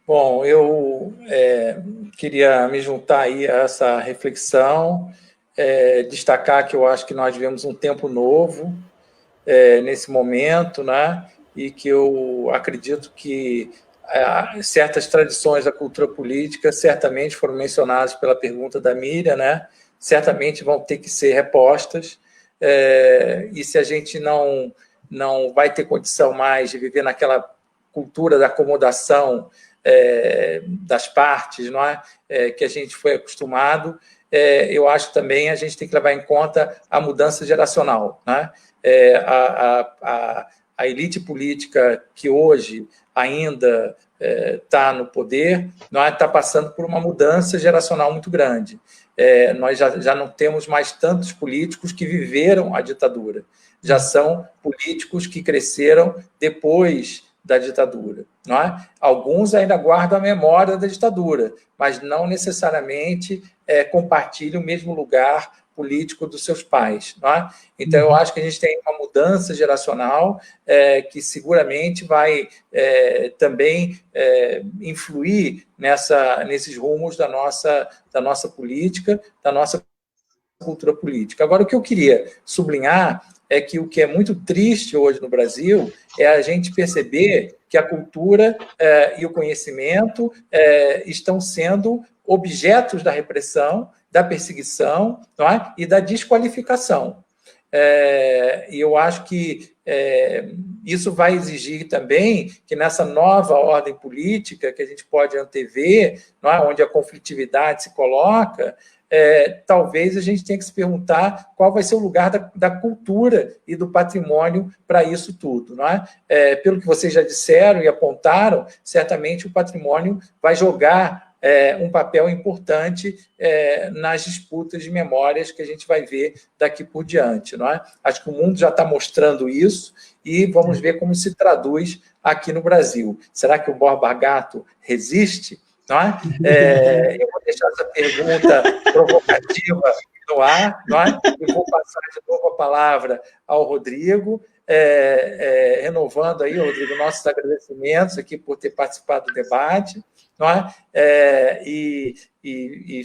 Bom, eu queria me juntar aí a essa reflexão, destacar que eu acho que nós vivemos um tempo novo nesse momento, né? E que eu acredito que certas tradições da cultura política certamente foram mencionadas pela pergunta da Miriam, né? Certamente vão ter que ser repostas, e se a gente não vai ter condição mais de viver naquela cultura da acomodação das partes, não é? Que a gente foi acostumado, eu acho também a gente tem que levar em conta a mudança geracional, né? A elite política que hoje ainda está no poder, não está passando por uma mudança geracional muito grande. Nós já não temos mais tantos políticos que viveram a ditadura, já são políticos que cresceram depois da ditadura, não é? Alguns ainda guardam a memória da ditadura, mas não necessariamente compartilham o mesmo lugar político dos seus pais, não é? Então, eu acho que a gente tem uma mudança geracional que seguramente vai também influir nesses rumos da nossa política, da nossa cultura política. Agora, o que eu queria sublinhar é que o que é muito triste hoje no Brasil é a gente perceber que a cultura e o conhecimento estão sendo objetos da repressão, da perseguição, não é? E da desqualificação. E eu acho que isso vai exigir também que nessa nova ordem política que a gente pode antever, não é? Onde a conflitividade se coloca, talvez a gente tenha que se perguntar qual vai ser o lugar da cultura e do patrimônio para isso tudo, não é? Pelo que vocês já disseram e apontaram, certamente o patrimônio vai jogar um papel importante nas disputas de memórias que a gente vai ver daqui por diante, não é? Acho que o mundo já está mostrando isso e vamos ver como se traduz aqui no Brasil. Será que o Borba Gato resiste? Não é? Eu vou deixar essa pergunta provocativa no ar, não é? E vou passar de novo a palavra ao Rodrigo, renovando aí, Rodrigo, nossos agradecimentos aqui por ter participado do debate, não é? E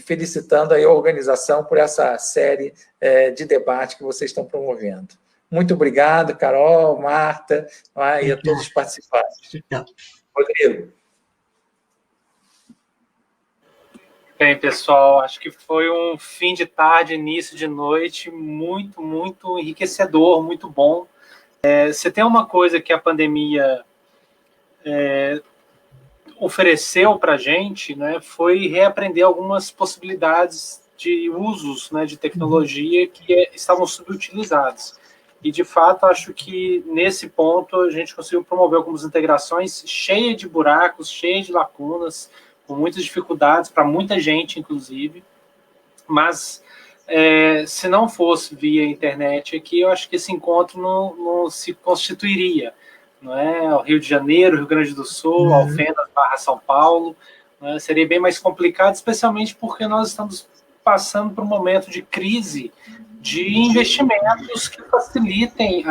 felicitando aí a organização por essa série de debate que vocês estão promovendo. Muito obrigado, Carol, Marta, não é? E a todos os participantes. Rodrigo. Bem, pessoal, acho que foi um fim de tarde, início de noite muito, muito enriquecedor, muito bom. Se tem uma coisa que a pandemia ofereceu para a gente, né, foi reaprender algumas possibilidades de usos, né, de tecnologia que estavam subutilizados. E, de fato, acho que nesse ponto a gente conseguiu promover algumas integrações cheias de buracos, cheias de lacunas, com muitas dificuldades para muita gente, inclusive, mas se não fosse via internet aqui, eu acho que esse encontro não se constituiria, não é? O Rio de Janeiro, Rio Grande do Sul, Alfenas / São Paulo, né? Seria bem mais complicado, especialmente porque nós estamos passando por um momento de crise de investimentos que facilitem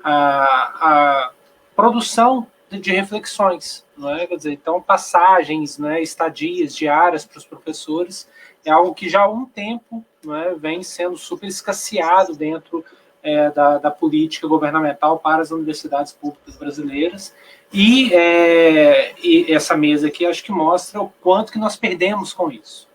a produção de reflexões, não é? Quer dizer, então, passagens, né, estadias diárias para os professores é algo que já há um tempo, não é, vem sendo super escasseado dentro da política governamental para as universidades públicas brasileiras. E essa mesa aqui acho que mostra o quanto que nós perdemos com isso,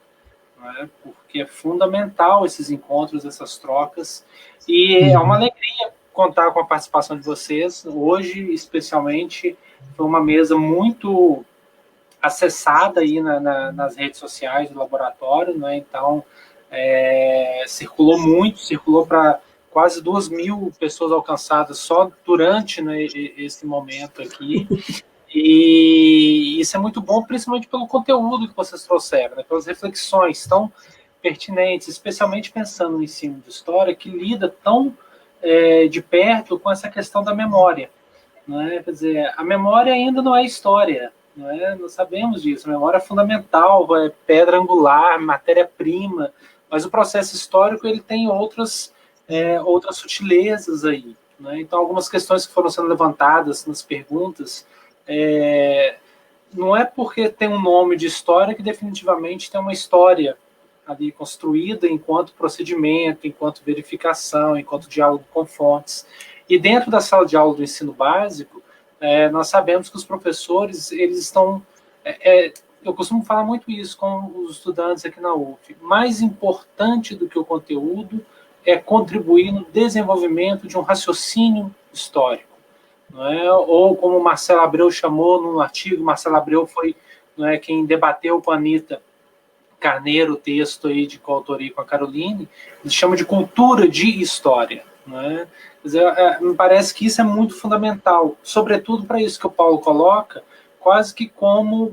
né? Porque é fundamental esses encontros, essas trocas, e é uma alegria contar com a participação de vocês. Hoje, especialmente, foi uma mesa muito acessada aí nas redes sociais do laboratório, né? Então, circulou para quase 2.000 pessoas alcançadas só durante, né, esse momento aqui. E isso é muito bom, principalmente pelo conteúdo que vocês trouxeram, né, pelas reflexões tão pertinentes, especialmente pensando no ensino de história, que lida tão de perto com essa questão da memória, né? Quer dizer, a memória ainda não é história, né? Nós sabemos disso. A memória é fundamental, é pedra angular, matéria-prima, mas o processo histórico ele tem outras sutilezas aí, né? Então, algumas questões que foram sendo levantadas nas perguntas, não é porque tem um nome de história que definitivamente tem uma história ali construída enquanto procedimento, enquanto verificação, enquanto diálogo com fontes. E dentro da sala de aula do ensino básico, nós sabemos que os professores, eles estão... eu costumo falar muito isso com os estudantes aqui na UF. Mais importante do que o conteúdo é contribuir no desenvolvimento de um raciocínio histórico, não é? Ou como Marcelo Abreu chamou no artigo, Marcelo Abreu foi, não é, quem debateu com a Anita Carneiro o texto aí de coautoria com a Caroline, ele chama de cultura de história, não é? Quer dizer, me parece que isso é muito fundamental, sobretudo para isso que o Paulo coloca, quase que como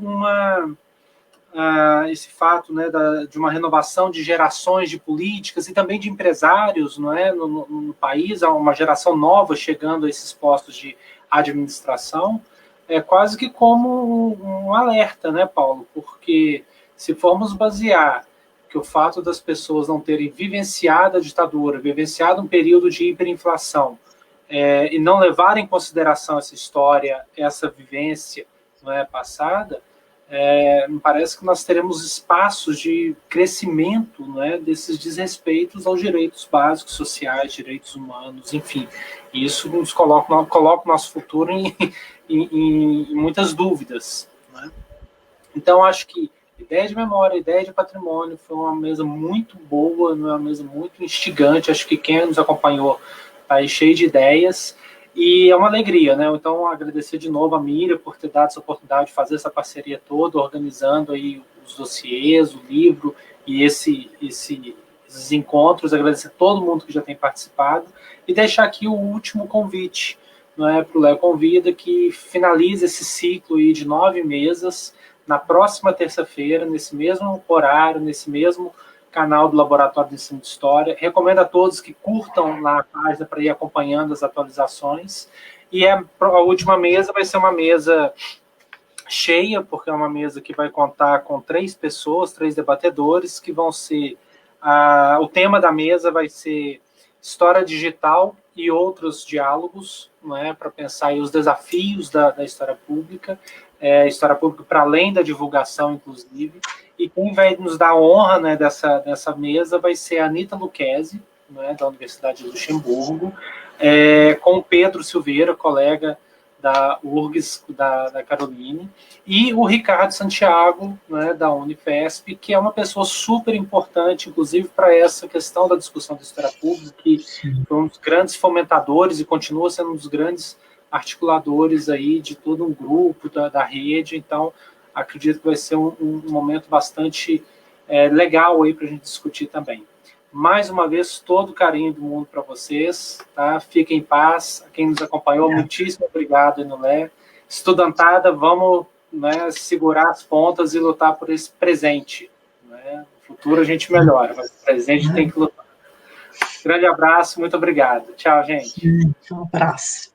esse fato, né, de uma renovação de gerações de políticas e também de empresários, não é, no país, há uma geração nova chegando a esses postos de administração, quase que como um alerta, né, Paulo? Porque se formos basear que o fato das pessoas não terem vivenciado a ditadura, vivenciado um período de hiperinflação, e não levarem em consideração essa história, essa vivência, não é, passada, me parece que nós teremos espaços de crescimento, né, desses desrespeitos aos direitos básicos, sociais, direitos humanos, enfim. E isso nos coloca o nosso futuro em muitas dúvidas, né? Então, acho que ideia de memória, ideia de patrimônio foi uma mesa muito boa, uma mesa muito instigante. Acho que quem nos acompanhou está aí cheio de ideias. E é uma alegria, né? Então, agradecer de novo a Miriam por ter dado essa oportunidade de fazer essa parceria toda, organizando aí os dossiês, o livro e esses encontros. Agradecer a todo mundo que já tem participado e deixar aqui o último convite, não é, para o Léo Convida, que finalize esse ciclo aí de 9 mesas na próxima terça-feira, nesse mesmo horário, nesse mesmo canal do Laboratório de Ensino de História. Recomendo a todos que curtam lá a página para ir acompanhando as atualizações. E a última mesa vai ser uma mesa cheia, porque é uma mesa que vai contar com 3 pessoas, 3 debatedores, que vão ser... o tema da mesa vai ser História Digital e Outros Diálogos, não é, para pensar aí os desafios da história pública para além da divulgação, inclusive. E quem vai nos dar a honra, né, dessa mesa vai ser a Anita Lucchesi, né, da Universidade de Luxemburgo, com o Pedro Silveira, colega da URGS, da Caroline, e o Ricardo Santiago, né, da Unifesp, que é uma pessoa super importante, inclusive, para essa questão da discussão da história pública, que foi um dos grandes fomentadores e continua sendo um dos grandes articuladores aí de todo um grupo da rede. Então, acredito que vai ser um momento bastante legal aí para a gente discutir também. Mais uma vez, todo o carinho do mundo para vocês, tá? Fiquem em paz. Quem nos acompanhou, muitíssimo obrigado, Enolé. Estudantada, vamos, né, segurar as pontas e lutar por esse presente, né? No futuro a gente melhora, mas o presente tem que lutar. Grande abraço, muito obrigado. Tchau, gente. Um abraço.